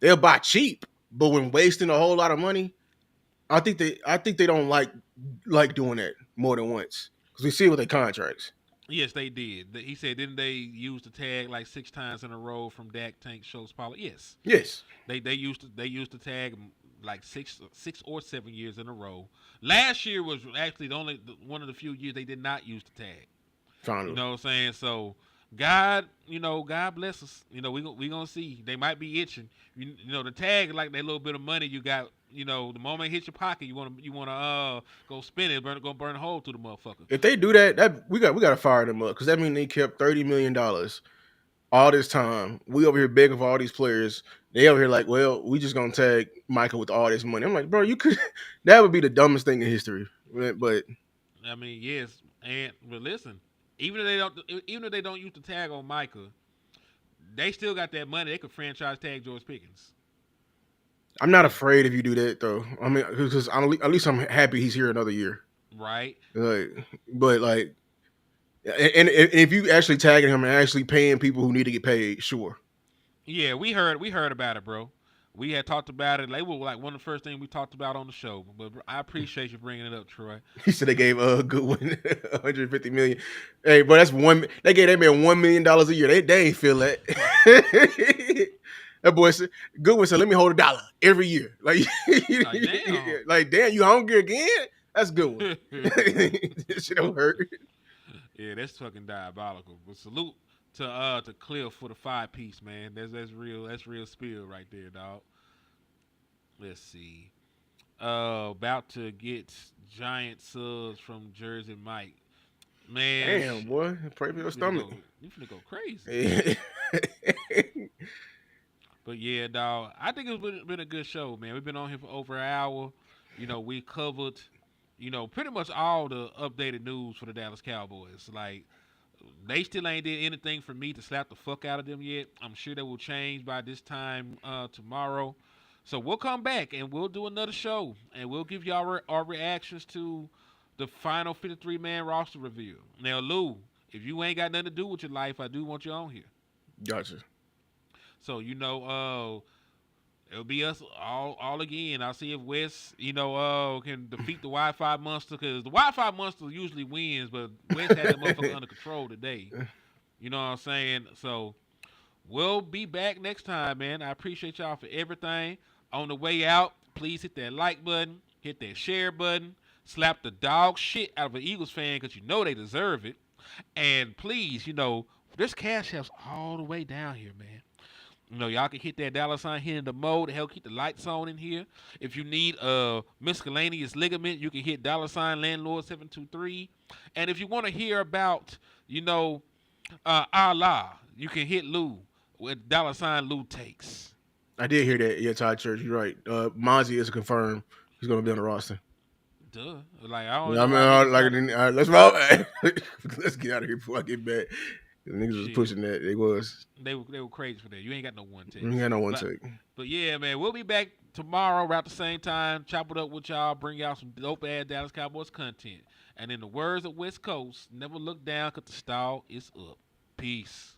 they'll buy cheap. But when wasting a whole lot of money, I think they don't like doing that more than once because we see it with their contracts. Yes, they did. He said, didn't they use the tag like 6 times in a row from Dak, Tank, Schultz, Pollard? Yes. Yes. They used the tag like 6 or 7 years in a row. Last year was actually one of the few years they did not use the tag. Finally. You know what I'm saying? So God bless us. We gonna see. They might be itching. The tag is like that little bit of money you got. The moment it hits your pocket, you wanna go spend it, go burn a hole through the motherfucker. If they do that we got to fire them up because that means they kept $30 million all this time. We over here begging for all these players. They over here like, well, we just gonna tag Michael with all this money. I'm like, bro, you could. That would be the dumbest thing in history. But I mean, yes, but listen, even if they don't use the tag on Micah, they still got that money. They could franchise tag George Pickens. I'm not afraid if you do that though. I mean, because at least I'm happy he's here another year. Right. And if you actually tagging him and actually paying people who need to get paid, sure. Yeah, we heard about it, bro. We had talked about it. They were like one of the first things we talked about on the show. But I appreciate you bringing it up, Troy. He said they gave Goodwin $150 million. Hey, bro, that's one. They gave that man $1 million a year. They ain't feel that. That boy said, Goodwin said, "Let me hold $1 every year." Like damn. Like damn, you hungry again? That's good one. This shit don't hurt. Yeah, that's fucking diabolical. But salute to Cliff for the 5-piece, man. That's real spill right there, dog. Let's see. About to get giant subs from Jersey Mike. Man, damn boy, pray for your stomach. You finna go crazy. But yeah, dog, I think it's been a good show, man. We've been on here for over an hour. We covered, pretty much all the updated news for the Dallas Cowboys. Like, they still ain't did anything for me to slap the fuck out of them yet. I'm sure that will change by this time tomorrow. So we'll come back and we'll do another show and we'll give y'all our reactions to the final 53-man roster review. Now, Lou, if you ain't got nothing to do with your life, I do want you on here. Gotcha. So, it'll be us all again. I'll see if Wes, can defeat the Wi-Fi monster, because the Wi-Fi monster usually wins, but Wes had that motherfucker under control today. You know what I'm saying? So we'll be back next time, man. I appreciate y'all for everything. On the way out, please hit that like button, hit that share button, slap the dog shit out of an Eagles fan because you know they deserve it. And please, there's cash apps all the way down here, man. Y'all can hit that $ here in the mode to help keep the lights on in here. If you need a miscellaneous ligament, you can hit $ landlord 723. And if you want to hear about, Allah, you can hit Lou with $ Lou takes. I did hear that. Yeah, Todd Church, you're right. Mozzie is confirmed. He's going to be on the roster. Duh. Like, I don't know. Let's roll. Let's get out of here before I get back. The niggas was pushing that. They were crazy for that. You ain't got no one take. You ain't got no one take. But yeah, man, we'll be back tomorrow around the same time. Chop it up with y'all. Bring y'all some dope ass Dallas Cowboys content. And in the words of West Coast, never look down because the stall is up. Peace.